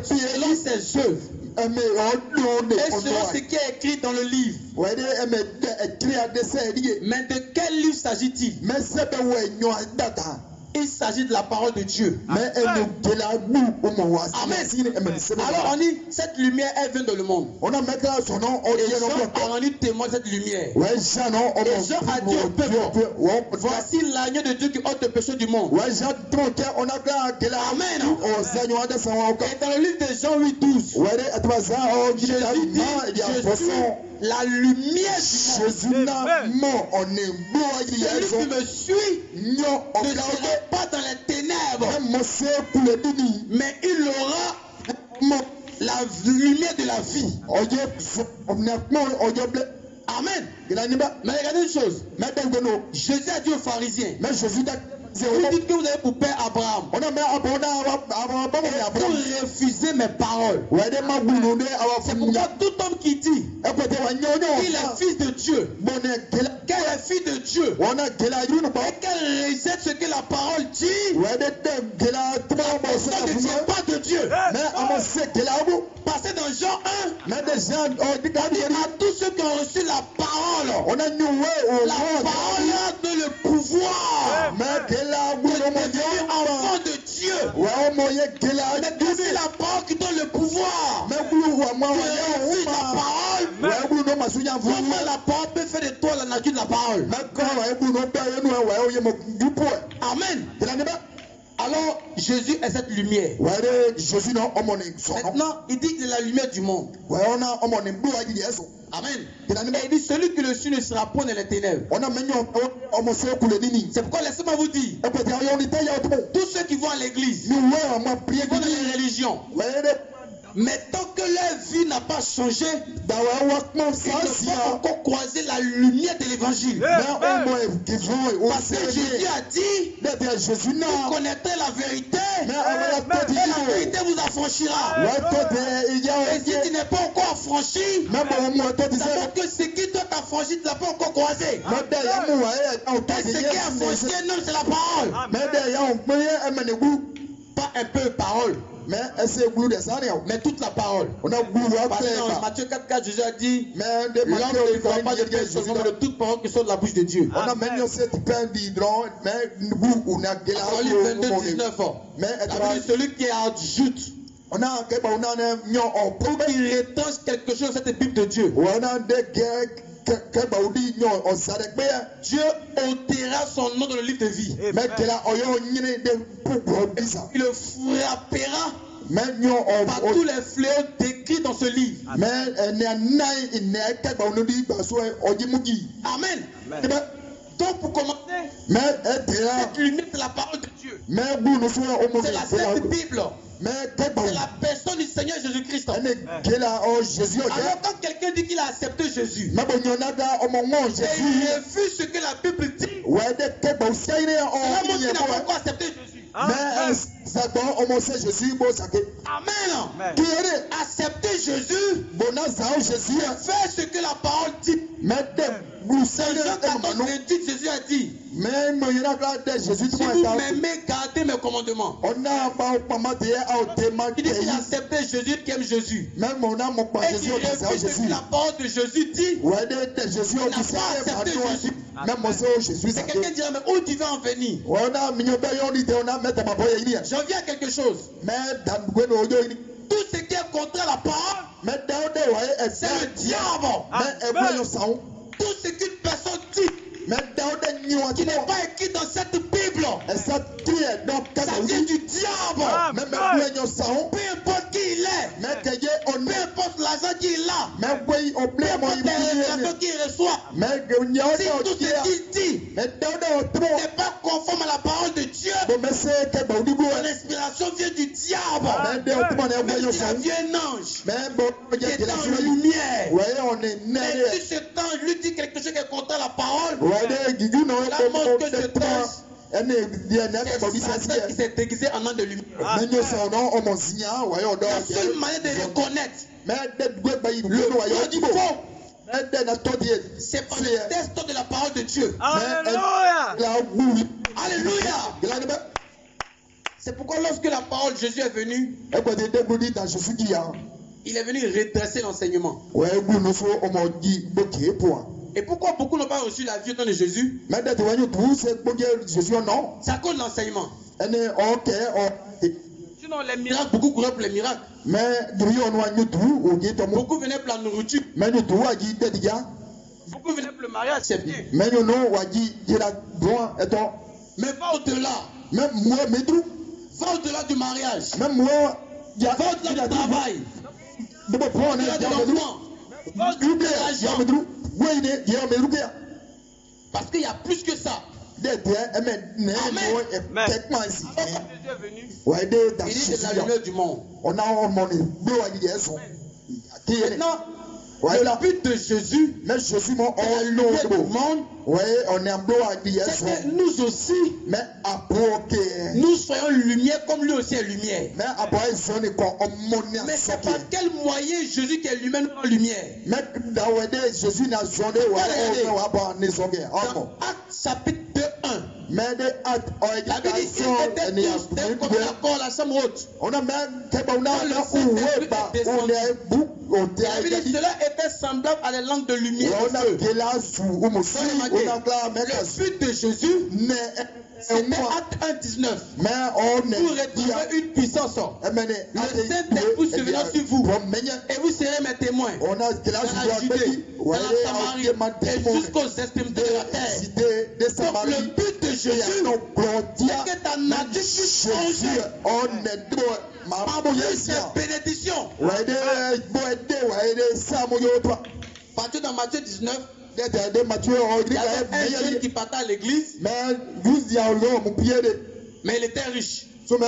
selon ses œuvres et selon ce qui est écrit dans le livre. Mais de quel livre s'agit-il? Il s'agit de la parole de Dieu. Amen. Alors on dit, cette lumière, elle vient dans le monde. Et Jean a rendu témoin de cette lumière. Et Jean a dit au peuple, voici l'agneau de Dieu qui ôte le péché du monde. Amen. Et dans le livre de Jean 8:12, Jésus, la lumière du monde. Celui qui me suit ne sera pas dans les ténèbres, mais il aura la lumière de la vie. Amen. Mais regardez une chose. Jésus a dit aux pharisiens, vous dites que vous avez pour père Abraham. Et vous refusez mes paroles. C'est pourquoi tout homme qui dit qu'il est fils de Dieu, qu'elle est fille de Dieu, et qu'elle rejette ce que la parole dit, la personne ne vient pas de Dieu. Passez dans Jean 1, à tous ceux qui ont reçu la parole, la parole a donné le pouvoir de devenir enfant de Dieu. Mais c'est la parole qui donne le pouvoir de réussir la parole. Comment la parole peut faire de toi la nature de la parole? Amen. Alors Jésus est cette lumière. Maintenant, il dit qu'il est la lumière du monde. Amen. Et il dit celui qui le suit ne sera point dans les ténèbres. C'est pourquoi laissez-moi vous dire, tous ceux qui vont à l'église, qui vont dans les religions, mais tant que leur vie n'a pas changé, ils ne vont encore croiser la lumière de l'évangile. Parce que Jésus a dit, vous connaîtrez la vérité, et la vérité vous affranchira. Et si tu n'es pas encore affranchi, c'est que ce qui doit t'affranchir, tu ne l'as pas encore croisé. Et ce qui est affranchi, non, c'est la parole. Pas un peu de parole. mais toute la parole. Dans Matthieu 4, Jésus a dit, l'homme ne vivra pas de pain seulement, mais de toute parole qui sort de la bouche de Dieu. Amen. Apocalypse 22, 19. Celui qui ajoute ou qui retranche quelque chose dans cette Bible de Dieu, Dieu ôtera son nom dans le livre de vie. Il le frappera par tous les fléaux décrits dans ce livre. Amen. Donc pour commencer, cette lumière c'est la parole de Dieu. C'est la Sainte Bible. C'est la personne du Seigneur Jésus-Christ. Alors quand quelqu'un dit qu'il a accepté Jésus, et il refuse ce que la Bible dit, c'est la montre qu'il n'a pas encore accepté Jésus. Amen. Accepter Jésus, faire ce que la parole dit. Jean 14, 28, Jésus a dit, si vous m'aimez, gardez mes commandements. Il dit qu'il a accepté Jésus, qui aime Jésus. Et il refuse ce que la parole de Jésus dit. Il n'a pas accepté Jésus. Et quelqu'un dira, mais où tu veux en venir? J'en viens à quelque chose. Tout ce qui est contre la parole, c'est le diable. Tout ce qu'une personne dit qui n'est pas écrit dans cette Bible, ça vient du diable. Peu importe qui il est, peu importe l'argent qu'il a, peu importe les relations qu'il reçoit, si tout ce qu'il dit n'est pas conforme à la parole de Dieu, l'inspiration vient du diable. Même si ça vient un ange qui est en lumière, et si cet ange lui dit quelque chose qui est contre la parole, la montre que cet ange, c'est Satan qui s'est déguisé en ange de lumière. La seule manière de reconnaître le du faux, c'est par le test de la parole de Dieu. Alléluia. Alléluia. C'est pourquoi lorsque la parole de Jésus est venue, il est venu redresser l'enseignement. Et pourquoi beaucoup n'ont pas reçu la vie au temps de Jésus? C'est à cause de l'enseignement. Sinon, les miracles, beaucoup couraient pour les miracles. Beaucoup venaient pour la nourriture. Beaucoup venaient pour le mariage, c'est bien. Mais va au-delà. Va au-delà du mariage. Va au-delà du travail. Va au-delà de l'enfant. Va au-delà de l'argent. Parce qu'il y a plus que ça. Amen. Il dit c'est la lumière du monde. Maintenant, le but de Jésus, c'est la lumière du monde. C'est que nous aussi, nous soyons lumière comme lui aussi est lumière. Mais c'est par quel moyen Jésus qui est lui-même en lumière? Dans Actes chapitre 2:1. La Bible dit qu'ils étaient tous d'un côté d'accord la chambre haute. La Bible dit cela était semblable à des langues de lumière. Le but de Jésus, c'était Acte 1:19. Pour retrouver une puissance. Le Saint-Esprit se venant sur vous. Et vous serez mes témoins. Dans la Judée, dans la Samarie, et jusqu'aux extrémités de la terre. Donc le but de Jésus, c'est que ta nature puisse changer. C'est bénédiction. Partout dans Matthieu 19, il y avait un jeune qui partait à l'église, mais il était riche. Donc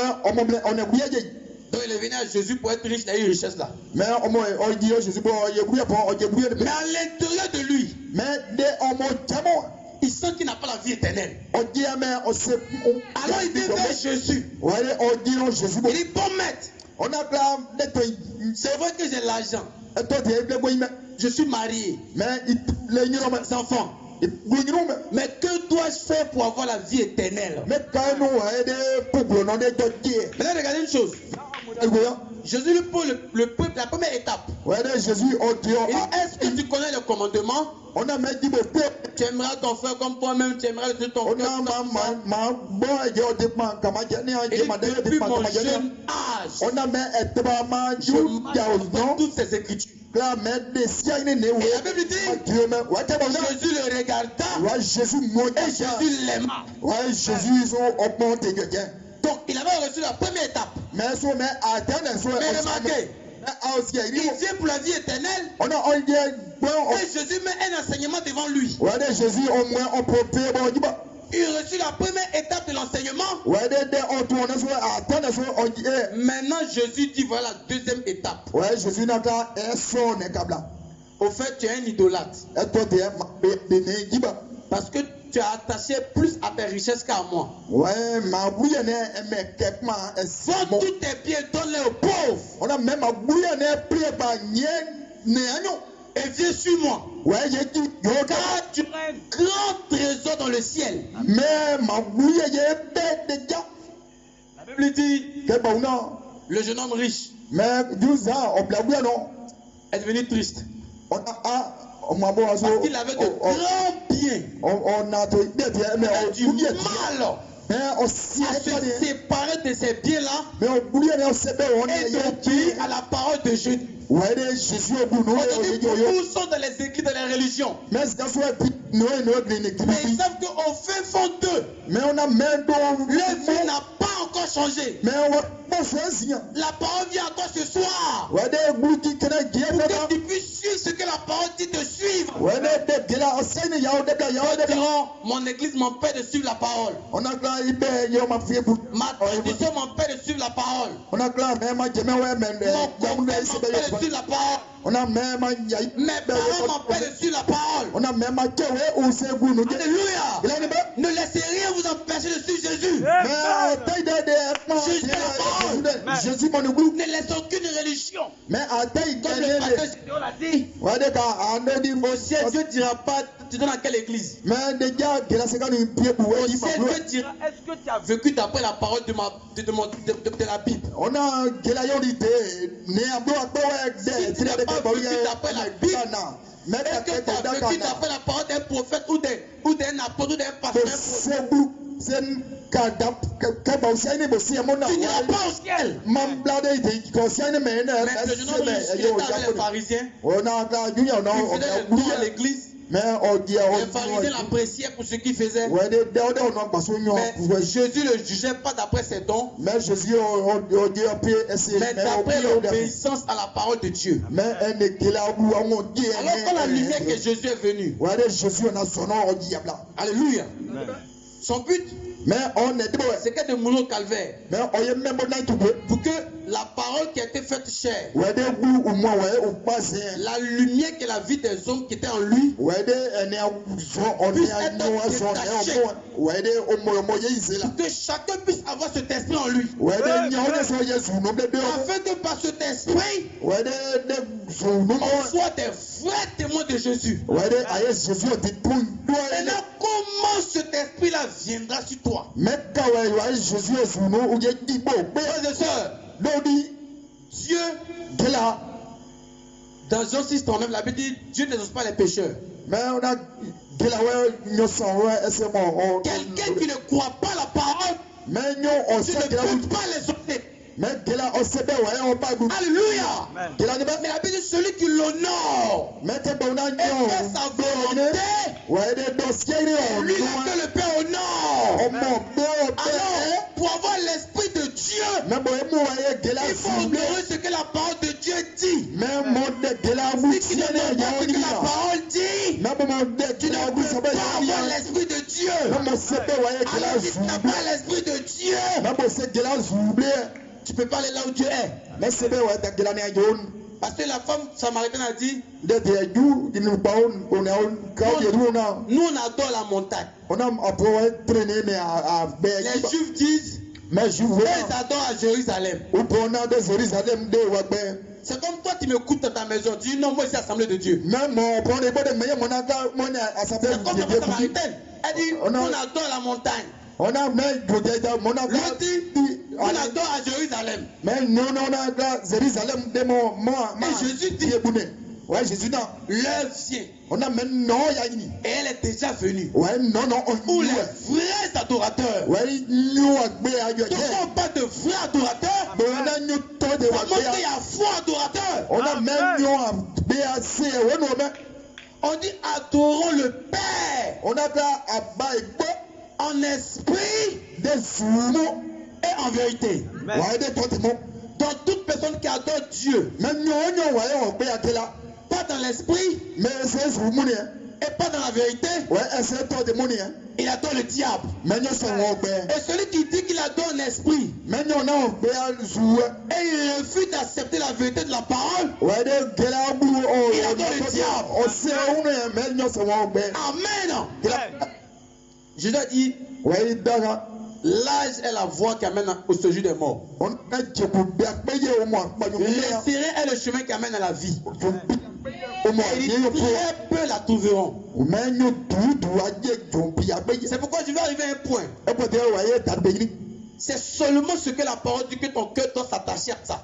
il est venu à Jésus pour être riche, il a eu une richesse là. Mais à l'intérieur de lui, il sent qu'il n'a pas la vie éternelle. Alors il dit vers Jésus. Il dit bon maître, c'est vrai que j'ai l'argent. Je suis marié. Mes enfants. Mais que dois-je faire pour avoir la vie éternelle? Maintenant regardez une chose. Jésus lui pose la première étape. Jésus, est-ce que tu connais le commandement? Tu aimeras ton frère comme toi-même, tu aimeras le ton frère. Et depuis mon jeune âge, je marche toutes ces écritures. Et la Bible dit, Jésus le regarda et Jésus l'aima. Donc il avait reçu la première étape. Mais remarquez, il vient pour la vie éternelle et Jésus met un enseignement devant lui. Il reçut la première étape de l'enseignement. Maintenant Jésus dit voilà la deuxième étape. Au fait tu es un idolâtre. Parce que tu as attaché plus à tes richesses qu'à moi. Vends tous tes biens, donne-les aux pauvres. Et viens sur moi. Car tu as un grand trésor dans le ciel. La Bible dit, le jeune homme riche est devenu triste. Parce qu'il avait de grands biens. Il a du mal à se séparer de ces biens-là et d'obéir à la parole de Jésus. Aujourd'hui, beaucoup sont dans les écrits de la religion. Mais ils savent qu'au fin fond d'eux, leur vie n'a pas encore changé. La parole vient encore ce soir pour que tu puisses suivre ce que la parole dit de suivre. Mon église m'empêche de suivre la parole. Ma tradition m'empêche de suivre la parole. Mon confrère m'empêche de suivre la parole. Mes parents m'empêchent de suivre la parole. Alléluia. Ne laissez rien vous empêcher de suivre Jésus. Jésus est la parole. Ne laissez aucune religion. Comme le pasteur Gédéon l'a dit. Au ciel, Dieu ne dira pas tu es dans quelle église. Au ciel, Dieu dira est-ce que tu as vécu d'après la parole de la Bible. Si tu n'as pas vécu d'après la Bible, est-ce que tu as vécu d'après la parole d'un prophète ou d'un apôtre ou d'un pasteur? Tu n'iras pas au ciel. Mais le jeune homme, il était avec les pharisiens. Il faisait le tour à l'église. Les pharisiens l'appréciaient pour ce qu'il faisait. Mais Jésus ne le jugeait pas d'après ses dons, mais d'après l'obéissance à la parole de Dieu. Alors quand la lumière que Jésus est venu, alléluia, son but, c'est que de mourir au calvaire pour que la parole qui a été faite chair, la lumière que la vie des hommes qui étaient en lui puisse être détachée, que chacun puisse avoir cet esprit en lui, afin que par cet esprit on soit des vrais témoins de Jésus. Maintenant, comment cet esprit-là viendra sur toi? Frères et sœurs, Dieu, dans Jean 6:39, la Bible dit Dieu n'exauce pas les pécheurs. Quelqu'un qui ne croit pas la parole, tu ne peux pas l'exaucer. Alléluia. Mais la Bible dit celui qui l'honore et fait sa volonté, lui que le Père honore. Alors, pour avoir l'esprit de Dieu, il faut honorer ce que la parole de Dieu dit. Si tu ne veux pas ce que la parole dit, tu ne peux pas avoir l'esprit de Dieu. Alors si tu n'as pas l'esprit de Dieu, tu ne peux pas aller là où Dieu est. Parce que la femme samaritaine a dit, nous on adore la montagne. Les Juifs disent, ils adorent à Jérusalem. C'est comme toi tu m'écoutes dans ta maison, tu dis non, moi c'est l'assemblée de Dieu. C'est comme la samaritaine. Elle dit, on adore la montagne. On a même l'autre dit, on adore à Jérusalem. Mais non, on a Jérusalem de et Jésus dit, ouais, Jésus non. L'heure vient. On a même non, et elle est déjà venue. Ouais, non, Où les vrais adorateurs. Ouais, nous on parle de vrais adorateurs. Comment il y a faux adorateurs. On a même on dit adorons le Père. On a en esprit et en vérité. Donc toute personne qui adore Dieu, pas dans l'esprit et pas dans la vérité, il adore le diable. Et celui qui dit qu'il adore en esprit et il refuse d'accepter la vérité de la parole, il adore le diable. Amen. Jésus a dit, l'âge est la voie qui amène au séjour des morts. Le sirène est le chemin qui amène à la vie. Et très peu la trouveront. C'est pourquoi je vais arriver à un point. C'est seulement ce que la parole dit que ton cœur doit s'attacher à ça.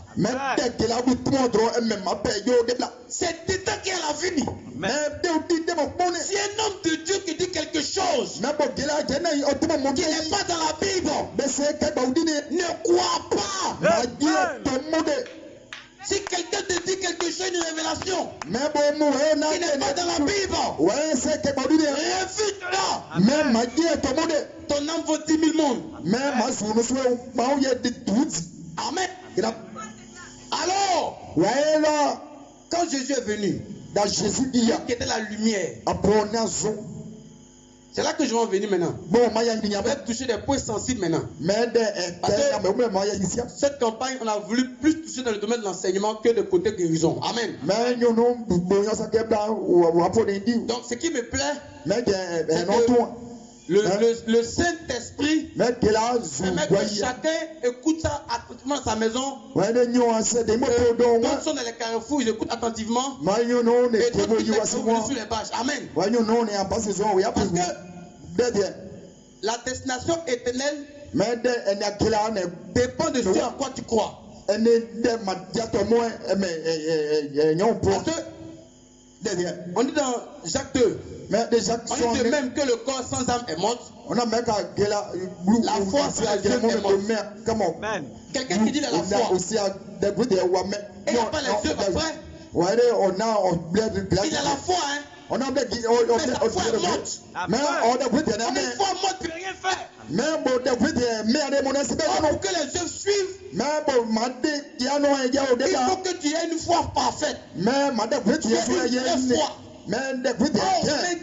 C'est Tétan qui est la vie. Si un homme de Dieu qui dit quelque chose qui n'est pas dans la Bible, ne crois pas. Si quelqu'un te dit quelque chose, une révélation qui n'est pas dans la Bible, refuse-la. Ton âme vaut 10 000 mondes. Amen. Alors, quand Jésus est venu, qui était la lumière, c'est là que je vais en venir maintenant. On va toucher des points sensibles maintenant. Cette campagne, on a voulu plus toucher dans le domaine de l'enseignement que de côté guérison. Amen. Donc ce qui me plaît, le Saint-Esprit permet que chacun écoute ça attentivement dans sa maison. D'autres sont dans les carrefours, ils écoutent attentivement. Et d'autres qui sont sur les bâches. Amen. Parce que la destination éternelle dépend de ce à quoi tu crois. Parce que on dit dans Jacques 2, on dit de même que le corps sans âme est mort, la foi sans les yeux est morte. Quelqu'un qui dit la foi et il n'a pas les yeux après, il a la foi, hein. Mais sa foi est morte. Mais une foi morte ne peut rien faire. Pour que les yeux suivent, il faut que tu aies une foi parfaite. Tu aies une vraie foi. Romains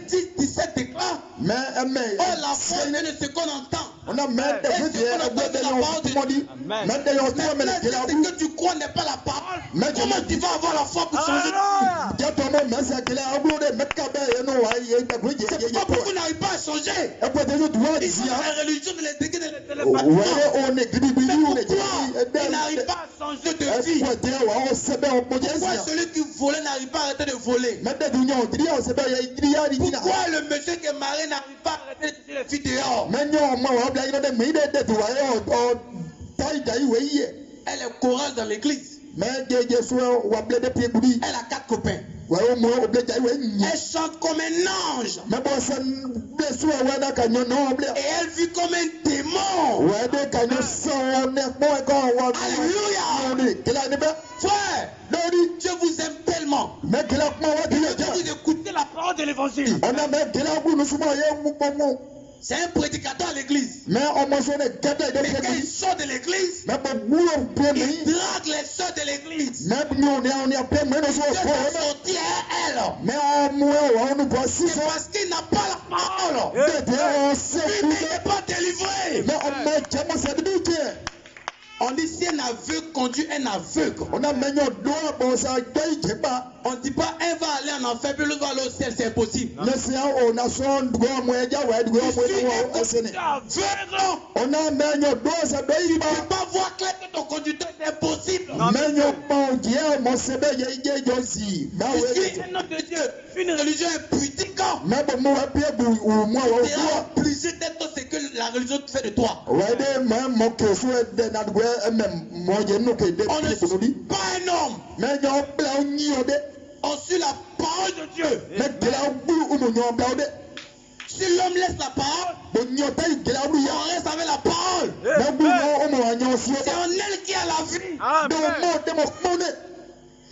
10-17 déclare, la foi n'est de ce qu'on entend. Et ce qu'on entend de la parole de Dieu. Maintenant, si ce que tu crois n'est pas la parole, comment tu vas avoir la foi pour changer? C'est pas pourquoi on n'arrive pas à changer. Ils sont dans la religion de les déguer de les téléphones. C'est pourquoi ils n'arrivent pas à changer de vie. Pourquoi celui qui volait n'arrive pas à arrêter de voler? Pourquoi le monsieur qui est marié n'arrive pas à arrêter de tirer les filles dehors? Elle est chorale dans l'église. Elle a 4 copains. Elle chante comme un ange. Et elle vit comme un démon. Alléluia. Frère, Dieu vous aime tellement. Dieu vous écoutez la parole de l'évangile. C'est un prédicateur à l'église. Mais quand il sort de l'église, il drague les soeurs de l'église. Dieu va sortir à elle. C'est parce qu'il n'a pas la parole. Lui, il n'est pas délivré. On dit si un aveugle conduit un aveugle. On ne dit pas un va aller en enfer puis l'autre va aller au ciel, c'est impossible. On ne peut pas voir clair que ton conducteur c'est impossible. Je suis un homme de Dieu, une religion impudique. C'est obligé d'être ce que la religion fait de toi. On ne suit pas un homme. On suit la parole de Dieu. Si l'homme laisse la parole, on reste avec la parole. C'est en elle qui a la vie.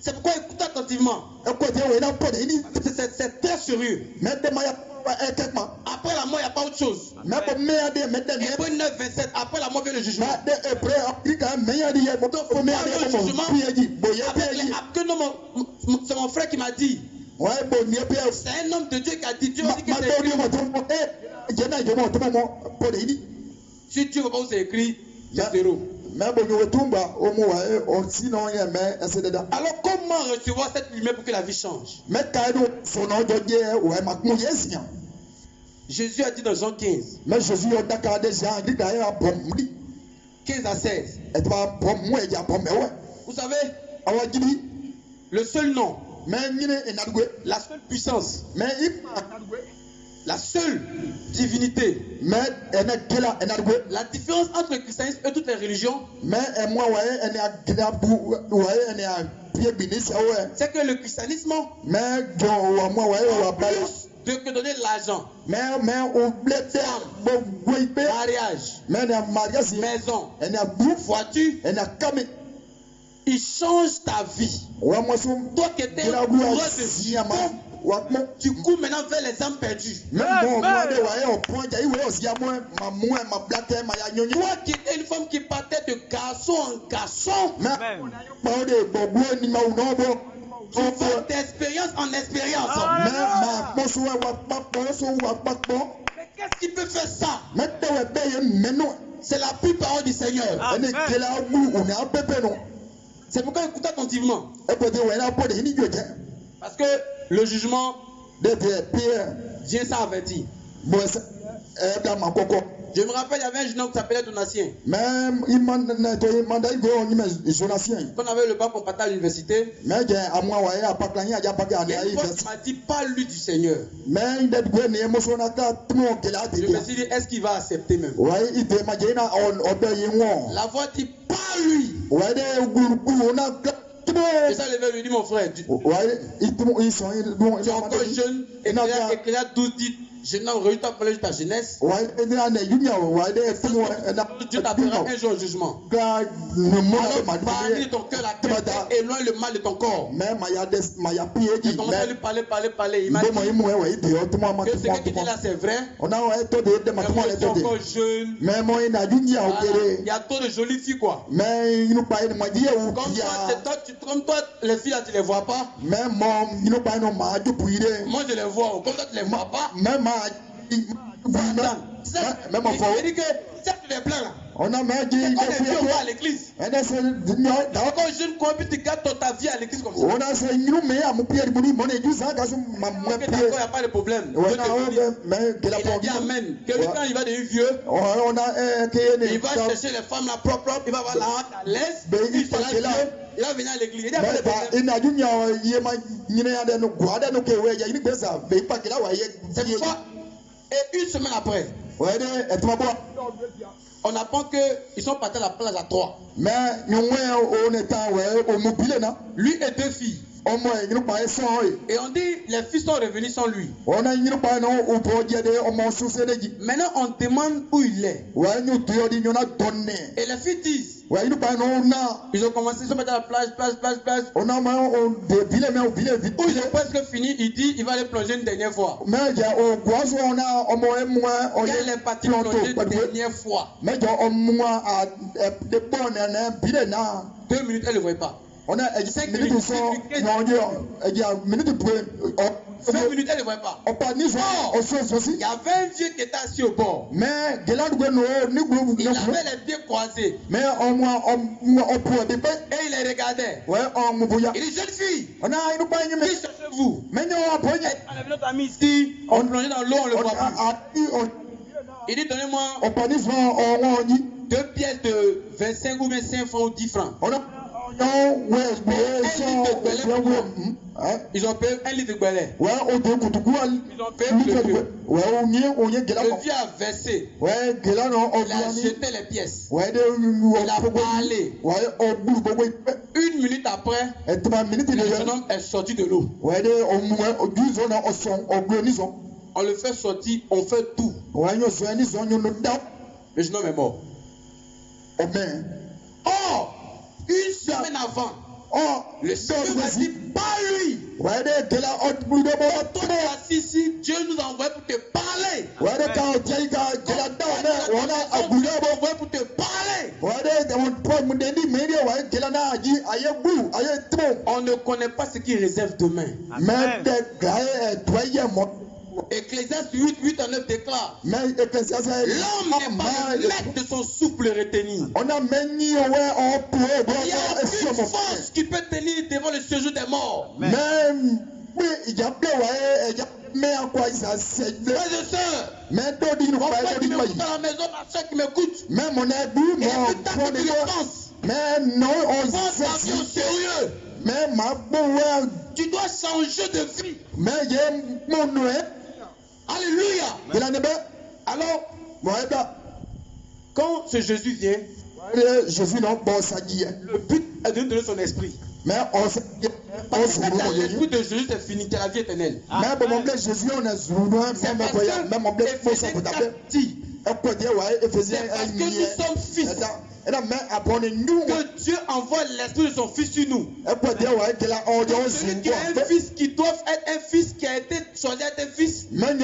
C'est pourquoi écoutez attentivement. C'est très sérieux. Après la mort, il n'y a pas autre chose. Hébreux 9:27. Après la mort vient le jugement. C'est mon frère qui m'a dit. C'est un homme de Dieu qui a dit. Dieu dit que c'est écrit. Si Dieu ne veut pas où c'est écrit, c'est zéro. Alors comment recevoir cette lumière pour que la vie change? Jésus a dit dans Jean 15. 15 à 16. Vous savez, le seul nom, la seule puissance, la seule divinité, la différence entre le christianisme et toutes les religions, c'est que le christianisme, plus de que donner l'argent, mariage, maison, voiture, il change ta vie. Toi qui étais amoureux de Dieu, tu cours maintenant vers les âmes perdues. Toi qui étais une femme qui partait de garçon en garçon, tu vas d'expérience en expérience. Mais qu'est-ce qui peut faire ça? C'est la pure parole du Seigneur. C'est pourquoi écoutez attentivement. Parce que le jugement, Dieu s'est averti. Je me rappelle, il y avait un jeune homme qui s'appelait Donatien. Quand on avait le bac, on partait à l'université. Il y a une fois qui m'a dit, parle-lui du Seigneur. Je me suis dit, est-ce qu'il va accepter même? La voix dit, parle-lui. Et ça, le lui dit, mon frère, tu es encore jeune, et il a 12 dit, je n'ai pas parlé de ta jeunesse. Dieu t'appellera un jour au jugement. Alors, parle de ton cœur, la tête, éloigne le mal de ton corps. J'ai commencé à lui parler. Il m'a dit que ce que tu dis là, c'est vrai. Mais moi, je suis encore jeune. Il y a trop de jolies filles, quoi. Comme toi, les filles là, tu ne les vois pas. Moi, je les vois. Comme toi, tu ne les vois pas. Il dit que si tu les plains là, on a même dit qu'on est vieux à l'église. Quand je ne crois plus, tu gardes ta vie à l'église comme ça. On a fait il n'y a pas de problème. Il a dit amen. Que quand il va devenir vieux, il va chercher les femmes là propres, il va avoir la honte à l'aise, il va venir à l'église. Il n'y a pas de problème. C'est pourquoi, et une semaine après, on apprend qu'ils sont partis à la plage à 3. Lui et 2 filles. Et on dit les filles sont revenues sans lui. Maintenant on demande où il est. Et les filles disent, ils ont commencé, ils sont partis à la plage. Où ils ont presque fini, il dit il va aller plonger une dernière fois. Quand il est parti plonger une dernière fois, 2 minutes, elle ne le voyait pas. On a 5 minutes. 20 minutes, elle ne voyait pas. Il y avait un vieux qui était assis au bord. Il avait les pieds croisés. Et il les regardait. Il dit, jeune fille, qui cherchez-vous? Notre ami ici, on plongeait dans l'eau, on le voit plus. Il dit, donnez-moi 2 pièces de 25 ou 25 francs ou 10 francs. Ils ont payé 1 litre de belais. Ils ont payé le vieux. Le vieux a versé. Il a jeté les pièces. Il a parlé. 1 minute après, le jeune homme est sorti de l'eau. On le fait sortir, on fait tout. Le jeune homme est mort. Oh! Une semaine avant, le Seigneur m'a dit, pas lui. Toi, assis ici, Dieu nous a envoyé pour te parler. Pour te parler. On ne connaît pas ce qu'il réserve demain. Ecclésiaste 8 à 9 déclare: l'homme n'est pas le maître de son souffle retenu. Il y a une force qui peut tenir devant le séjour des morts. Frères et sœurs, qui m'écoutent dans la maison, ma soeur qui m'écoute, et plus tard que tu le penses, prends ta vie au sérieux. Tu dois changer de vie. Alléluia. Alors, quand ce Jésus vient, le but est de nous donner son esprit. L'esprit de Jésus, c'est fini, c'est la vie éternelle. C'est parce que nous sommes fils que Dieu envoie l'esprit de son fils sur nous. Celui qui a un fils qui doit être un fils qui a été choisi à être un fils. Il n'a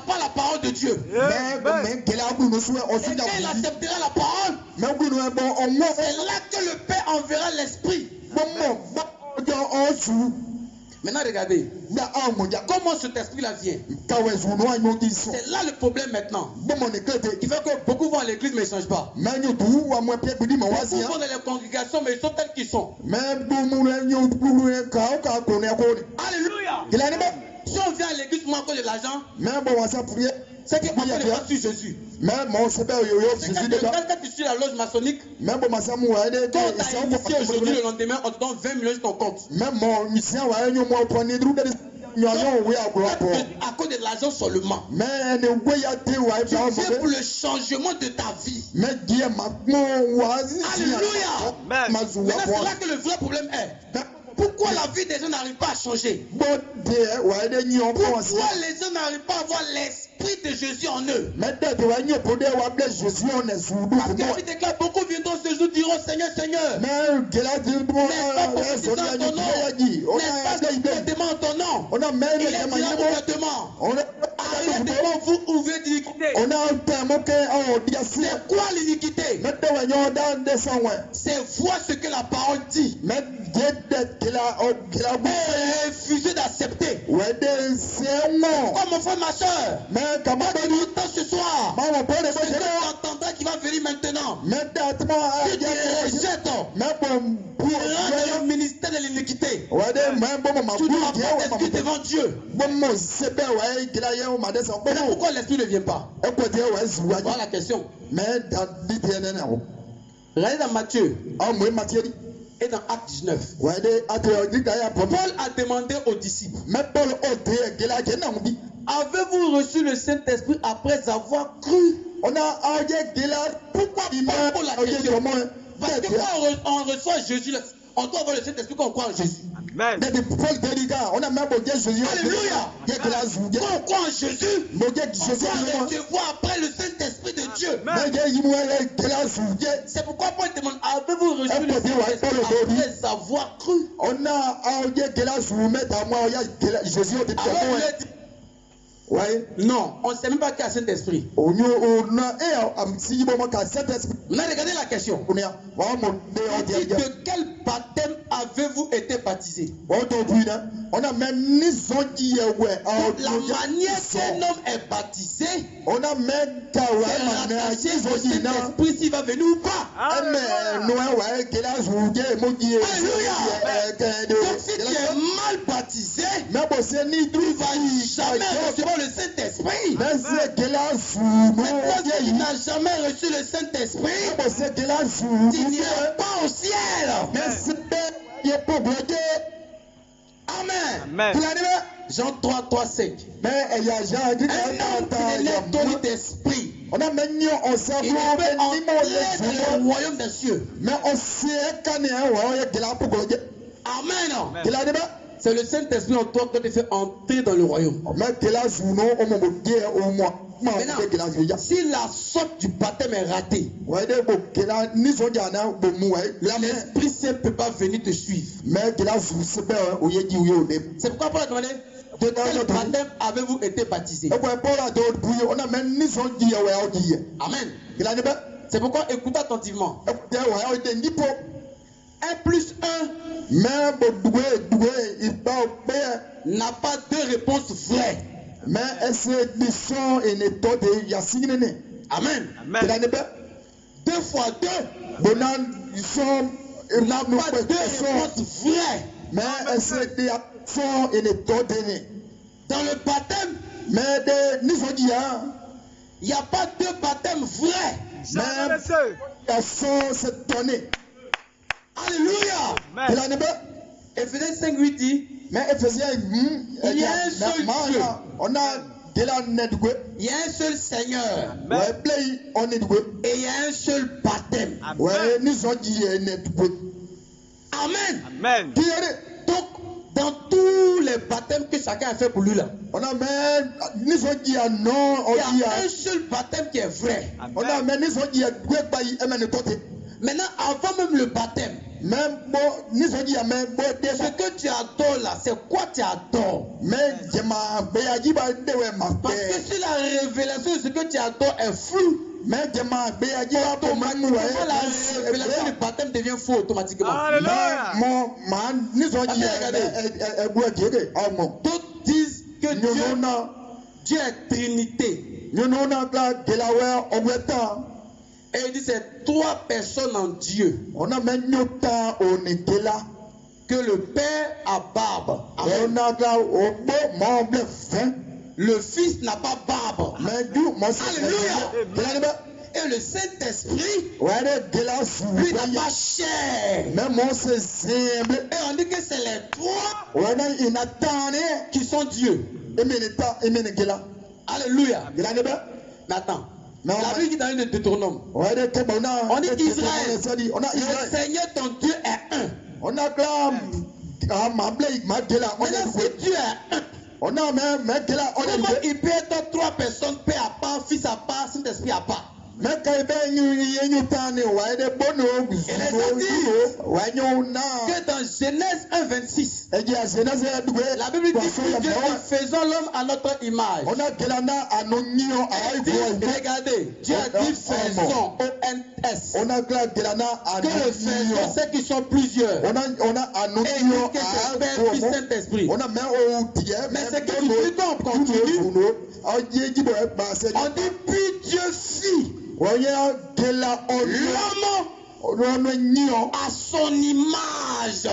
pas la parole de Dieu. Et quand il acceptera la parole, c'est là que le Père enverra l'esprit. Maintenant, regardez. Comment cet esprit-là vient? C'est là le problème maintenant. Il fait que beaucoup vont à l'église mais ils ne changent pas. Beaucoup vont dans les congrégations mais ils sont tels qu'ils sont. Alléluia. Si on vient à l'église pour avoir de l'argent, c'est qu'on ne pas sur Jésus. Quand tu suis la loge maçonnique, quand tu as initié aujourd'hui, le lendemain, on te donne 20 millions sur ton compte. À cause de l'argent seulement. Tu viens pour le changement de ta vie. Alléluia. Maintenant, c'est là que le vrai problème est. Pourquoi la vie des gens n'arrive pas à changer? Pourquoi les gens n'arrivent pas à avoir l'esprit de Jésus en eux? Parce que la vie déclare, beaucoup viendront ce jour, diront Seigneur, Seigneur. N'est-ce pas prophétisant en ton nom? N'est-ce pas directement en ton nom? Il est direct ouvertement. Arrêtez devant vous, ouvrez l'iniquité. C'est quoi l'iniquité? C'est voir ce que la parole dit. Refusez d'accepter. Comme mon frère, ma soeur, quand tu entends ce soir, ce que tu entendras qui va venir maintenant, si tu rejettes le ministère de l'iniquité, tu n'auras pas d'esprit devant Dieu. Pourquoi l'esprit ne vient pas? Voilà la question. Regardez dans Matthieu. Et dans Acte 19, Paul a demandé aux disciples: avez-vous reçu le Saint-Esprit après avoir cru? Pourquoi Paul a question? Parce que quand on reçoit Jésus, on doit avoir le Saint-Esprit quand on croit en Jésus. Alléluia. Quand on croit en Jésus, on doit recevoir après le Saint-Esprit de Dieu. C'est pourquoi Paul demande: avez-vous reçu le Saint-Esprit après avoir cru? Alors il a dit: Ouais. Non, on ne sait même pas qu'il y a Saint-Esprit. On a regardé la question. De quel baptême avez-vous été baptisé? On a même la manière qu'un homme est baptisé, on a même Saint-Esprit s'il va venir ou pas. Alléluia. Donc si tu es mal baptisé, tu ne vas jamais recevoir le Saint-Esprit. Maintenant, si tu n'as jamais reçu le Saint-Esprit, tu n'iras pas au ciel. Amen. Jean 3, 3, 5. Un homme qui n'est donné d'esprit, il ne peut entrer dans le royaume des cieux. Amen. C'est le Saint-Esprit en toi qui te fait entrer dans le royaume. Maintenant, si la sorte du baptême est ratée, l'Esprit Saint ne peut pas venir te suivre. C'est pourquoi Paul a demandé de quel baptême avez-vous été baptisé? Amen. C'est pourquoi écoutez attentivement. 1 plus 1 n'a pas deux réponses vraies. Amen. 2 fois 2 n'a pas deux réponses vraies. Dans le baptême, il n'y a pas deux baptêmes vrais. Alléluia. Ephésiens 5, 8 dit, il y a un seul Dieu. Il y a un seul Seigneur. Et il y a un seul baptême. Amen. Donc, dans tous les baptêmes que chacun a fait pour lui là, il y a un seul baptême qui est vrai. Maintenant, avant même le baptême, ce que tu adores là, c'est quoi tu adores? Parce que si la révélation de ce que tu adores est floue, automatiquement la révélation du baptême devient faux automatiquement. D'autres disent que Dieu est Trinité. Et il dit c'est 3 personnes en Dieu. Que le Père a barbe. Le Fils n'a pas barbe. Alléluia. Et le Saint-Esprit, lui n'a pas chair. Et on dit que c'est les 3 qui sont Dieu. Alléluia. Mais attends. La Bible dit dans le Deutéronome, on dit qu'Israël, le Seigneur ton Dieu est un. Maintenant, si Dieu est un, comment il peut être 3 personnes, Père à part, Fils à part, Saint-Esprit à part? Et les que dans Genèse 1, 26, la Bible dit que Dieu dit faisons l'homme à notre image. Regardez, Dieu a dit faisons, O-N-S. Que le faisons, c'est qu'ils sont plusieurs. Et il dit que c'est Père, Fils, Saint-Esprit. Mais c'est que tu quand on continue, on dit puis Dieu fit l'homme à son image.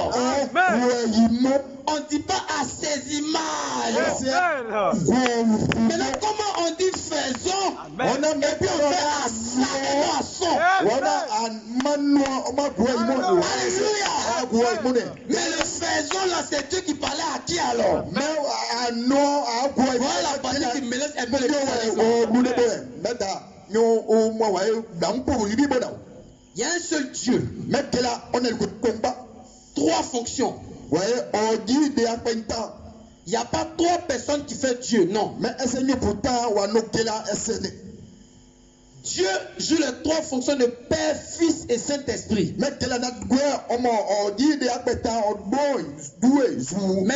On ne dit pas à ses images. Maintenant, comment on dit faisons? Et puis on fait à sa Alléluia. Mais le faisons là, c'est Dieu qui parlait à qui alors? Voilà la partie qui mélange un peu les choses. Il y a un seul Dieu. 3 fonctions. Il n'y a pas 3 personnes qui font Dieu, non. Dieu joue les trois fonctions de Père, Fils et Saint-Esprit. Mais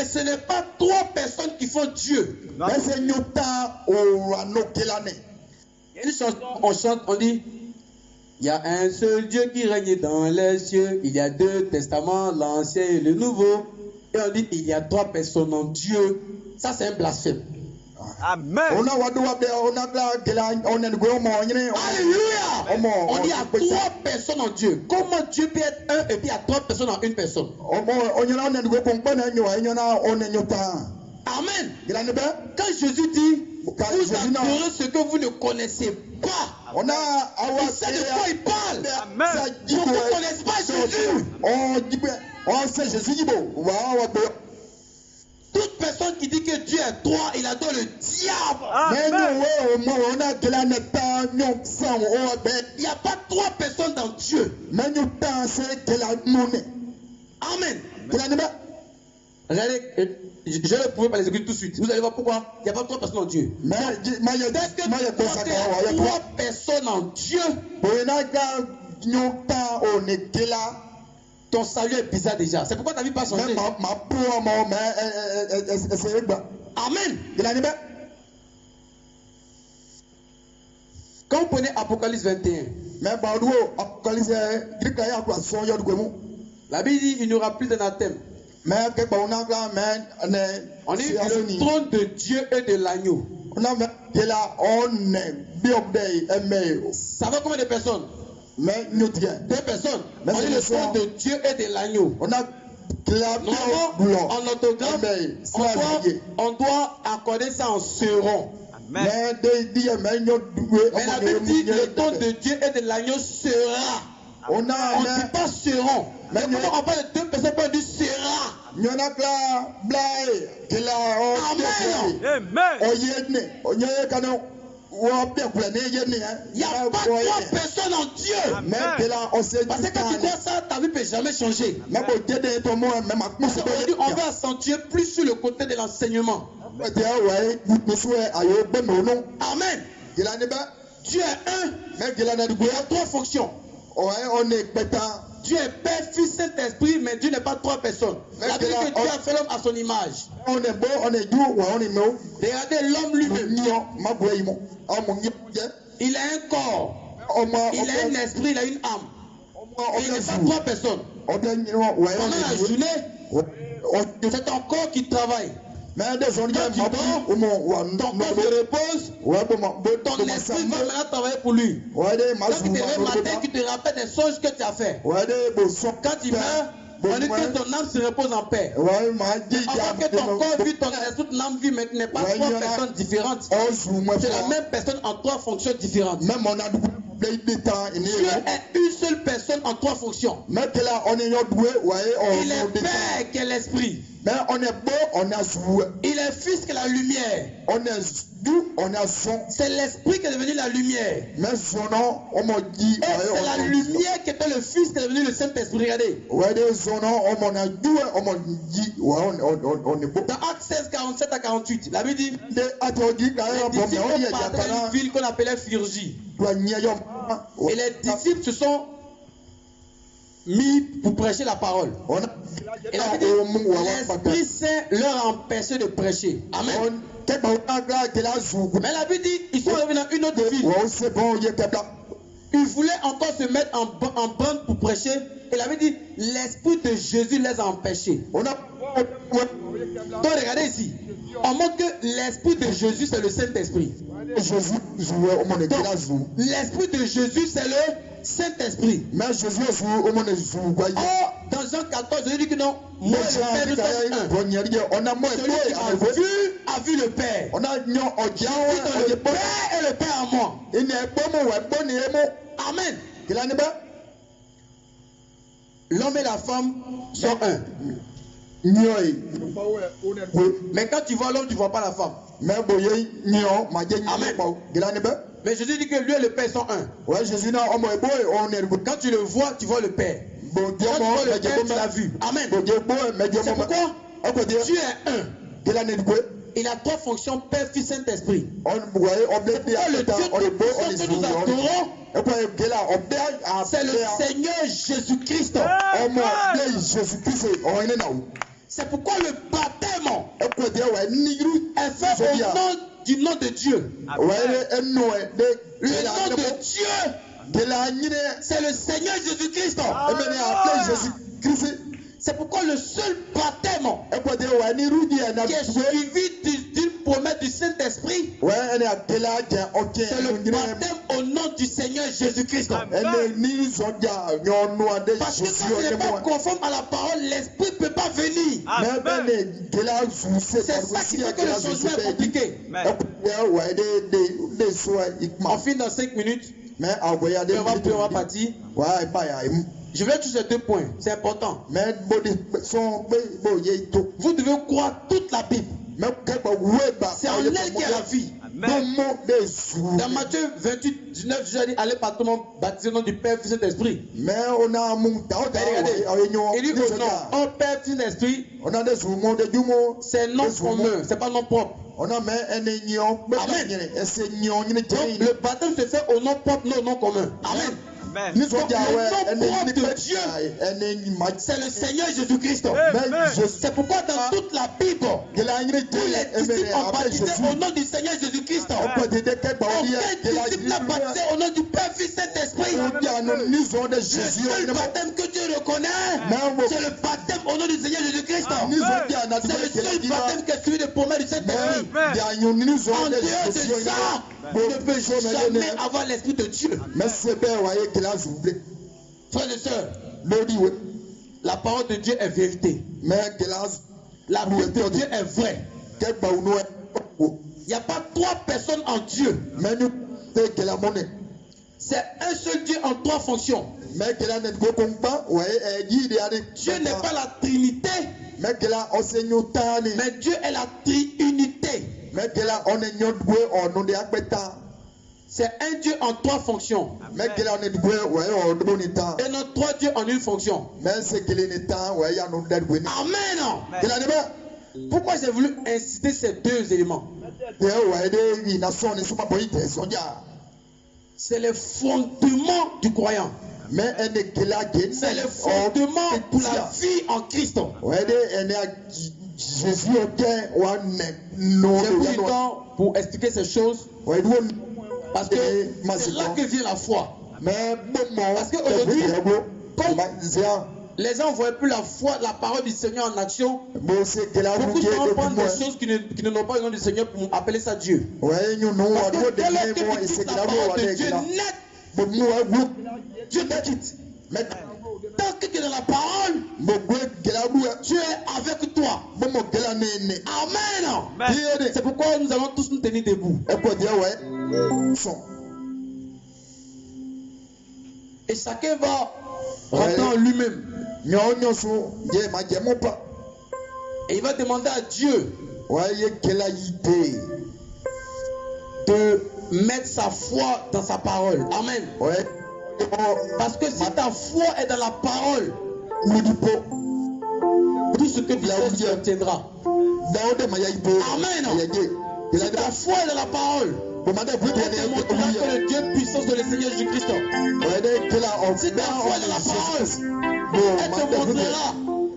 ce n'est pas trois personnes qui font Dieu. Il y a une chanson, on chante, on dit il y a un seul Dieu qui règne dans les cieux. Il y a deux testaments, l'ancien et le nouveau. Et on dit il y a trois personnes en Dieu. Ça, c'est un blasphème. Amen. Alléluia. On dit à trois personnes en Dieu. Comment Dieu peut être un et puis à trois personnes en une personne? Amen. Quand Jésus dit vous adorez ce que vous ne connaissez pas, il sait de quoi il parle. Amen. Vous ne connaissez pas Jésus. Toute personne qui dit que Dieu est trois, il adore le diable. Amen. Il n'y a pas trois personnes dans Dieu. Amen. Regardez, je ne pourrais pas les écouter tout de suite. Vous allez voir pourquoi il n'y a pas trois personnes en Dieu. Dès que il y a trois personnes en Dieu, ton salut est bizarre déjà. C'est pourquoi ta vie pas changé. Amen. Quand vous prenez Apocalypse 21, la Bible dit il n'y aura plus d'anathème. On est le trône de Dieu et de l'agneau. Ça va combien de personnes? Deux personnes. On est le trône de Dieu et de l'agneau. En orthographe, on doit accorder ça en seron. Mais la Bible dit le trône de Dieu et de l'agneau sera. On ne dit pas seront. Mais comment on parle de deux personnes, on dit sera. Amen. Il n'y a pas trois personnes en Dieu. Parce que quand tu crois ça, ta vie ne peut jamais changer. Aujourd'hui, on va accentuer plus sur le côté de l'enseignement. Amen. Dieu est un. Il y a trois fonctions. Dieu est Père, Fils, Saint-Esprit, mais Dieu n'est pas trois personnes. La Bible dit que Dieu a fait l'homme à son image. Regardez l'homme lui-même. Il a un corps. Il a un esprit, il a une âme. Il n'est pas trois personnes. Pendant la journée, c'est ton corps qui travaille. Quand tu dors, ton corps se repose, ton esprit va maintenant travailler pour lui. Quand tu te lèves le matin, tu te rappelles des songes que tu as fait. Quand tu meurs, on dit que ton âme se repose en paix. Avant que ton corps vit, ton esprit, ton âme vit, mais tu n'es pas trois personnes différentes. C'est la même personne en trois fonctions différentes. Dieu est une seule personne en trois fonctions. Il est Père qui est l'esprit. Il est Fils qui est la lumière. C'est l'esprit qui est devenu la lumière. Et c'est la lumière qui était le Fils qui est devenu le Saint-Esprit. Regardez. Dans Actes 16, 47 à 48, la Bible dit les disciples ont parlé d'une ville qu'on appelait Phrygie. Et les disciples se sont mis pour prêcher la parole. Et la Bible dit l'Esprit Saint leur a empêché de prêcher. Amen. Mais la Bible dit ils sont revenus dans une autre ville. Ils voulaient encore se mettre en bande pour prêcher. Et la Bible dit l'Esprit de Jésus les a empêchés. Donc regardez ici. On montre que l'Esprit de Jésus c'est le Saint-Esprit. L'Esprit de Jésus c'est le Saint-Esprit. Or, dans Jean 14, je dis que non, moi et le Père nous sommes un. Celui qui a vu le Père. J'ai vu dans le Père et le Père en moi. Amen. L'homme et la femme sont un. Mais quand tu vois l'homme, tu ne vois pas la femme. Amen. Mais Jésus dit que lui et le Père sont un. Quand tu le vois, tu vois le Père. Quand tu vois le Père, tu l'as vu. Amen. C'est pourquoi Dieu est un. Il a trois fonctions, Père, Fils, Saint-Esprit. C'est pourquoi le Dieu que nous adorons, c'est le Seigneur Jésus-Christ. C'est pourquoi le baptême est fait au nom du nom de Dieu. Le nom de Dieu, c'est le Seigneur Jésus-Christ. C'est pourquoi le seul baptême qui est suivi d'une promesse du Saint-Esprit, c'est le baptême au nom du Seigneur Jésus-Christ. Parce que si ce n'est pas conforme à la parole, l'Esprit ne peut pas venir. C'est ça qui fait que le changement est compliqué. On finit dans 5 minutes. On va partir. Je vais toucher 2 points, c'est important. Vous devez croire toute la Bible. C'est en elle qu'il y a la vie. Dans Matthieu 28, 19, Jésus a dit, allez par tout le monde baptiser au nom du Père, Fils et Saint-Esprit. Il dit au nom, oh Père, Fils et Saint-Esprit, c'est non commun, c'est pas non propre. Amen. Donc le baptême se fait au nom propre, non au nom commun. Amen. Donc, le nom propre de Dieu, c'est le Seigneur Jésus-Christ. C'est pourquoi dans toute la Bible, tous les disciples ont baptisé au nom du Seigneur Jésus-Christ. Aucun disciple n'a baptisé au nom du Père, Fils, Saint-Esprit. Le seul baptême que Dieu reconnaît, c'est le baptême au nom du Seigneur Jésus-Christ. C'est le seul baptême qui est suivi de promesse du Saint-Esprit. En dehors de ça, vous ne pouvez jamais avoir l'Esprit de Dieu. Frères et sœurs, la parole de Dieu est vérité. La Bible de Dieu est vraie. Il n'y a pas 3 personnes en Dieu. C'est un seul Dieu en 3 fonctions. Dieu n'est pas la Trinité, mais Dieu est la triunité. C'est un Dieu en 3 fonctions. Et non 3 dieux en une fonction. Amen. Pourquoi j'ai voulu inciter ces 2 éléments? C'est le fondement du croyant. C'est le fondement pour la vie en Christ. J'ai pris du temps pour expliquer ces choses. Parce que c'est là que vient la foi. Parce qu'aujourd'hui, comme les gens ne voient plus la foi, la parole du Seigneur en action, beaucoup de gens prennent des choses qui ne n'ont pas le nom du Seigneur pour appeler ça Dieu. Parce que dès lors que tu quittes la parole de Dieu net, Dieu te quitte. Tant que tu es dans la parole, Dieu est avec toi. Amen. C'est pourquoi nous allons tous nous tenir debout. Et chacun va rentrer en lui-même. Et il va demander à Dieu de mettre sa foi dans sa parole. Amen. Parce que si ta foi est dans la parole, tout ce que tu fais, tu obtiendras. Amen. Si ta foi est dans la parole, elle te montrera que le Dieu puissant de le Seigneur Jésus-Christ. Si ta foi est dans la parole, elle te montrera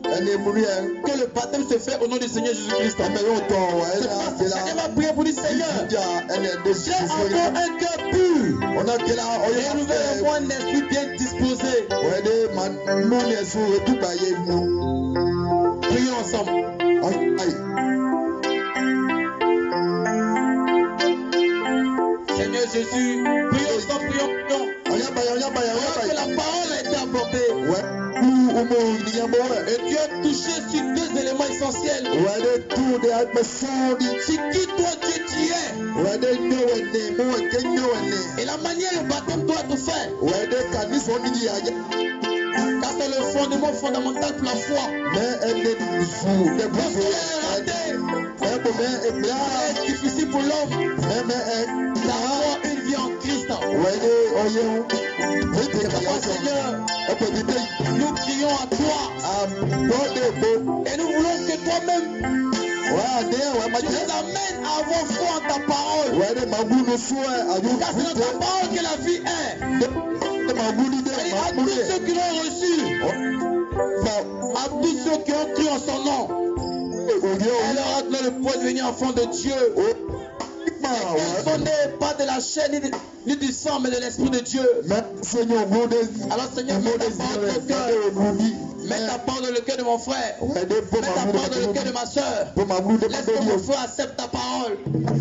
que le baptême se fait au nom du Seigneur Jésus-Christ. Chacun va prier pour dire Seigneur, j'ai encore un cœur pur. Renouvelle-moi un esprit bien disposé. Prions ensemble. Seigneur Jésus, prions ensemble, prions. Que la parole a été apportée. Et tu as touché sur 2 éléments essentiels. C'est qui toi Dieu tu es. Et la manière le baptême doit être fait. Car c'est le fondement fondamental pour la foi. C'est difficile pour l'homme d'avoir une vie en Christ. C'est pourquoi Seigneur, nous prions à toi. Et nous voulons que toi-même Tu les amènes à avoir foi en ta parole. Car c'est dans ta parole que la vie est. À tous ceux qui l'ont reçu, à tous ceux qui ont cru en son nom, elle leur a donné le pouvoir de devenir enfant de Dieu. Ils sont nés pas de la chair ni du sang, mais de l'Esprit de Dieu. Alors Seigneur, mets ta parole dans le cœur. Mets ta parole dans le cœur de mon frère. Mets ta parole dans le cœur de ma soeur. Laisse que mon frère accepte ta parole.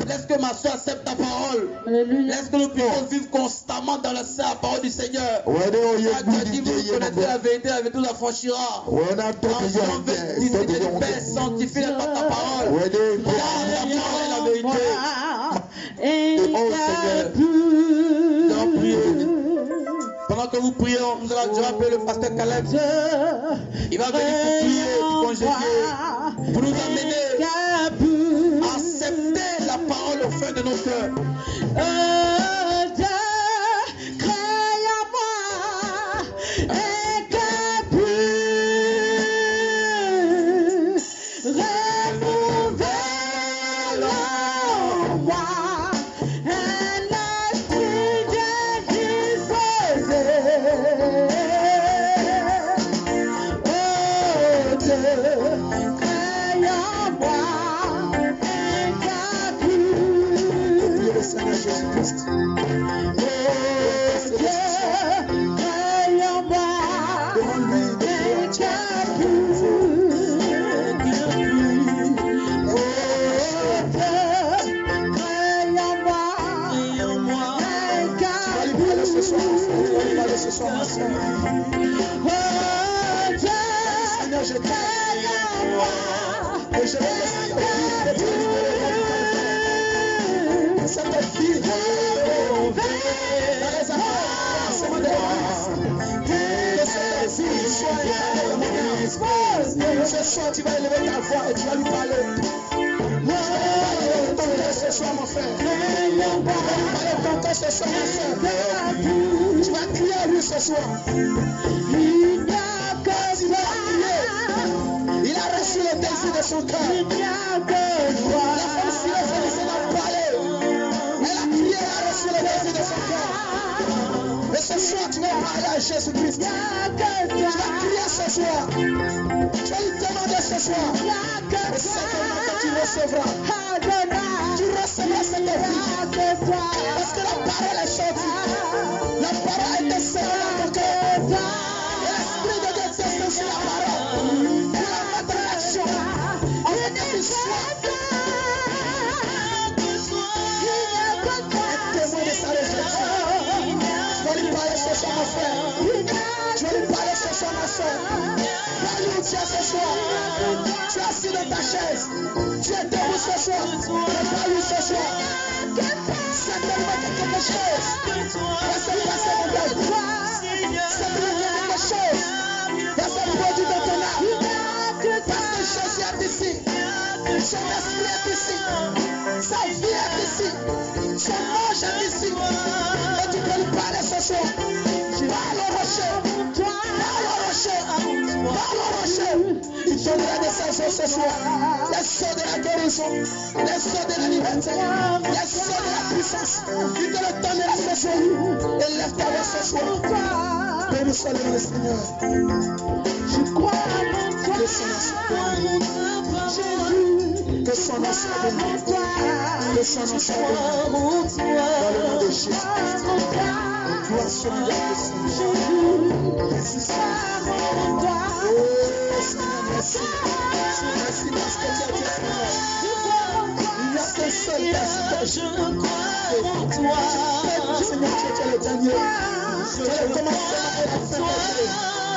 Laisse que ma soeur accepte ta parole. Laisse que nous puissions vivre constamment dans la parole du Seigneur. Tu as dit, vous connaissez la vérité vous affranchira. Jean 18 du Père, sanctifie par ta parole. Car ta parole est la vérité. Pendant que vous priez, nous allons appeler le pasteur Caleb. Il va venir pour prier, pour congédier, pour nous amener à accepter la parole au fond de nos cœurs. Ce soir, tu vas élever ta voix et tu vas lui parler. Ce soir, mon frère. Ton cœur ce soir, ma soeur. Tu vas crier à lui ce soir. Il a reçu le désir de son cœur. La femme silencieuse n'a parlé. Elle a crié, elle a reçu le désir de son cœur. Et ce soir, tu vas parler à Jésus-Christ. Tu vas crier ce soir. Tu vas lui demander ce soir. Et certainement que tu recevras. Tu recevras cette vie. Parce que la parole est sortie. La parole est descendue dans ton cœur. L'Esprit de Dieu descend sur la parole. Pour la mettre en action. Afin que tu sois témoin de sa résurrection. Tu vas lui parler ce soir, mon frère. Tu vas lui parler ce soir, ma soeur. Parle-lui où tu es ce soir. Tu es assis dans ta chaise. Tu es debout ce soir. Parle-lui ce soir. Certainement quelque chose va se passer dans ta vie. Certainement quelque chose va se produire dans ton âme. Parce que Jésus est ici. Son esprit est ici. Sa vie est ici. Son ange est ici. Et tu peux lui parler ce soir. Parle au rocher. Parle au rocher. Parle au rocher. Il donnera des saisons ce soir. Les sauts de la guérison. Les sauts de la liberté. Les sauts de la puissance. Il te le donnera ce soir. Et lève ta voix ce soir. Béni soit le nom du Seigneur. Je crois en toi. Que son nom soit béni. Que son nom soit béni. Que son nom soit béni. Dans le nom de Jésus. Gloire soit bénie au Seigneur. Merci Seigneur. Oh Seigneur, merci. Merci parce que tu es Dieu Seigneur. Il n'y a qu'un seul personnage. Je crois en toi. Seigneur, tu es le dernier. Tu es le commencement et la fin.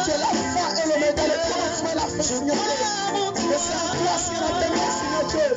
Tu es l'alpha et l'oméga, le commencement et la fin, Seigneur. Et c'est en toi, Seigneur, Seigneur Dieu,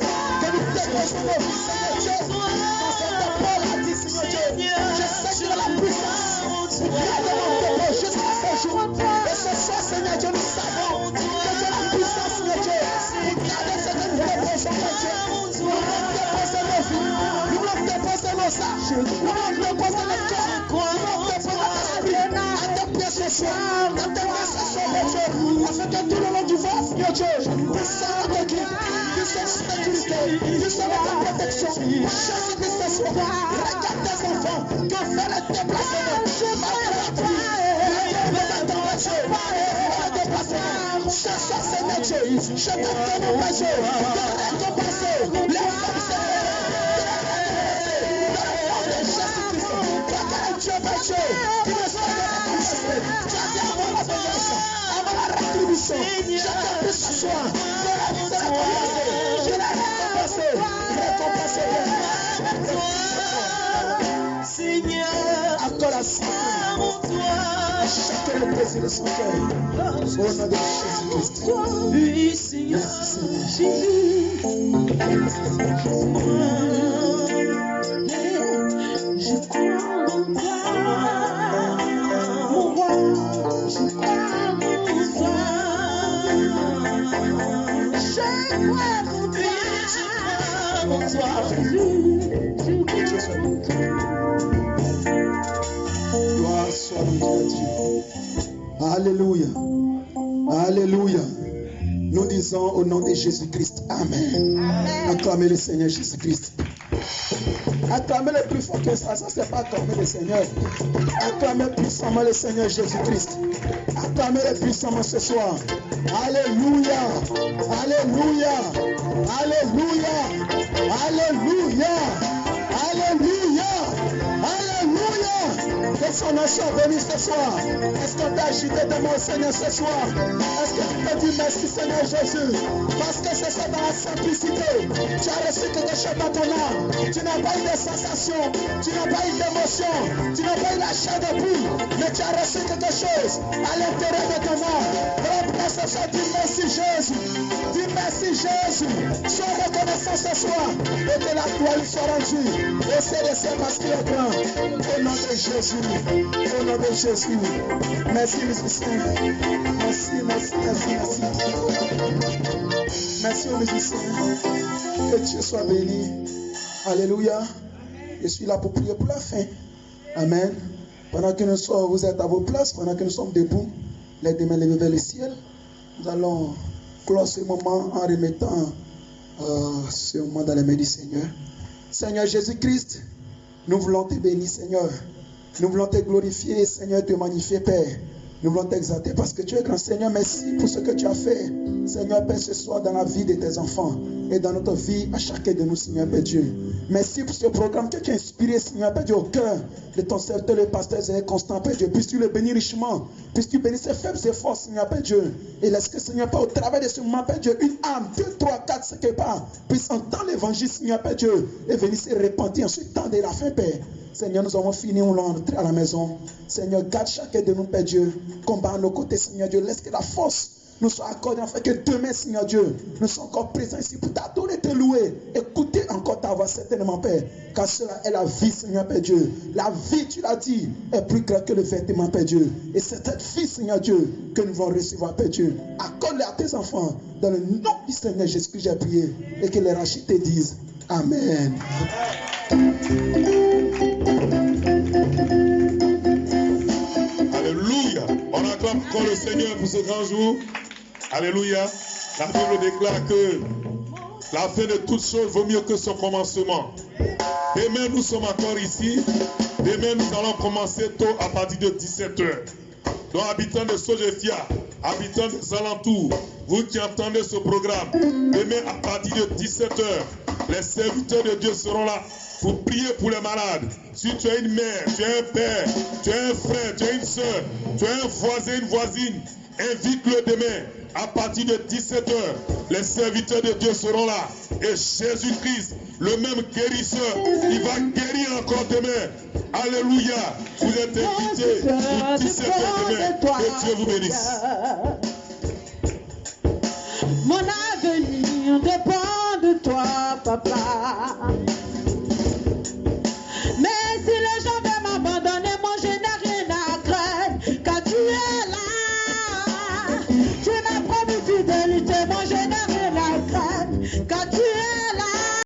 que nous déposons nos vies, Seigneur Dieu. Dans cette Paul a dit, Seigneur Dieu, je sais que la puissance, regardez mon dépôt jusqu'à ce jour. Et ce soir, Seigneur Dieu, nous savons que tu as la puissance, Seigneur Dieu. Regardez ce que nous déposons, Seigneur Dieu. Nous voulons déposer nos vies, nous voulons déposer nos âges, nous voulons déposer notre cœur, nous voulons déposer notre esprit à tes pieds ce soir, dans tes mains ce soir, mon Dieu, afin que tout le long du vent, Seigneur Dieu, puisse se rendre puisse se sécurité, tu seras ta protection. Jésus-Christ ce soir, regarde tes enfants qui ont fait le déplacement. Ce soir, Seigneur Dieu, je t'aime mon péché, de récompenser les femmes Jésus-Christ, qui ne soit pas récompensé. Tu as dit avant la vengeance, avant la rétribution. Je t'ai pris ce soir, c'est récompensé. Je l'ai récompensé. Seigneur, accorde la santé à chacun le plaisir de son cœur. Au nom de Jésus-Christ. Oui, Seigneur. Je crois en toi, mon roi. Je crois en toi. Je crois en toi. Gloire soit rendue à Dieu. Alléluia. Alléluia. Nous disons au nom de Jésus-Christ. Amen. Acclamez le Seigneur Jésus-Christ. Acclamez le plus fort que ça. Ça, c'est pas acclamer le Seigneur. Acclamez puissamment le Seigneur Jésus-Christ. Acclamez le puissamment ce soir. Alléluia. Alléluia. Alléluia. Alléluia. Alléluia. Alléluia. Que son nom soit béni ce soir. Est-ce qu'on t'a agité devant le Seigneur ce soir? Est-ce que tu peux dire merci Seigneur Jésus? Parce que c'est ça dans la simplicité. Tu as reçu quelque chose dans ton âme. Tu n'as pas eu de sensation. Tu n'as pas eu d'émotion. Tu n'as pas eu la chair de poule. Mais tu as reçu quelque chose à l'intérieur de ton âme. Donc ce soir, dis merci Jésus. Dis merci Jésus. Sois reconnaissant ce soir. Et que la gloire lui soit rendue. Et c'est de ça parce qu'il est grand. Au nom de Jésus. Au nom de Jésus. Merci musiciens. Merci, merci, merci, merci. Merci aux musiciens. Que Dieu soit béni. Alléluia. Je suis là pour prier pour la fin. Amen. Pendant que vous êtes à vos places, pendant que nous sommes debout, les deux mains levées vers le ciel, nous allons clore ce moment en remettant ce moment dans les mains du Seigneur. Seigneur Jésus-Christ, nous voulons te bénir, Seigneur. Nous voulons te glorifier, Seigneur, te magnifier, Père. Nous voulons t'exalter parce que tu es grand. Seigneur, merci pour ce que tu as fait. Seigneur, Père, ce soir dans la vie de tes enfants et dans notre vie à chacun de nous, Seigneur, Père Dieu. Merci pour ce programme que tu as inspiré, Seigneur, Père Dieu, au cœur de ton serviteur, le pasteur Zéhé Constant, Père Dieu. Puisses-tu le bénir richement. Puisses-tu bénir ses faibles efforts, Seigneur, Père Dieu. Et laisse que, Seigneur, Père, au travers de ce moment, Père Dieu, une âme, 2, 3, 4, 5 pas, puisse entendre l'évangile, Seigneur, Père Dieu, et venir se repentir en ce temps de la fin, Père. Seigneur, nous avons fini, on l'a entré à la maison. Seigneur, garde chacun de nous, Père Dieu. Combat à nos côtés, Seigneur Dieu. Laisse que la force nous soit accordée, afin que demain, Seigneur Dieu, nous sommes encore présents ici pour t'adorer, te louer. Écouter encore ta voix, certainement, Père. Car cela est la vie, Seigneur, Père Dieu. La vie, tu l'as dit, est plus grande que le vêtement, Père Dieu. Et c'est cette vie, Seigneur Dieu, que nous allons recevoir, Père Dieu. Accorde-le à tes enfants. Dans le nom du Seigneur Jésus que j'ai prié. Et que les rachis te disent Amen. Alléluia. On acclame encore le Seigneur pour ce grand jour. Alléluia. La Bible déclare que la fin de toutes choses vaut mieux que son commencement. Demain, nous sommes encore ici. Demain, nous allons commencer tôt à partir de 17h. Donc, habitants de Sojefia, habitants des alentours, vous qui entendez ce programme, demain à partir de 17h, les serviteurs de Dieu seront là pour prier pour les malades. Si tu as une mère, tu as un père, tu as un frère, tu as une soeur, tu as un voisin, une voisine, invite-le demain à partir de 17h. Les serviteurs de Dieu seront là. Et Jésus-Christ, le même guérisseur, il va guérir encore demain. Alléluia. Vous êtes invités pour 17h demain. Que Dieu vous bénisse. Mon avenir dépend de toi, papa. Mais si les gens veulent m'abandonner, moi je n'ai rien à craindre, car tu es là. Tu m'as promis fidélité, moi je n'ai rien à craindre, car tu es là.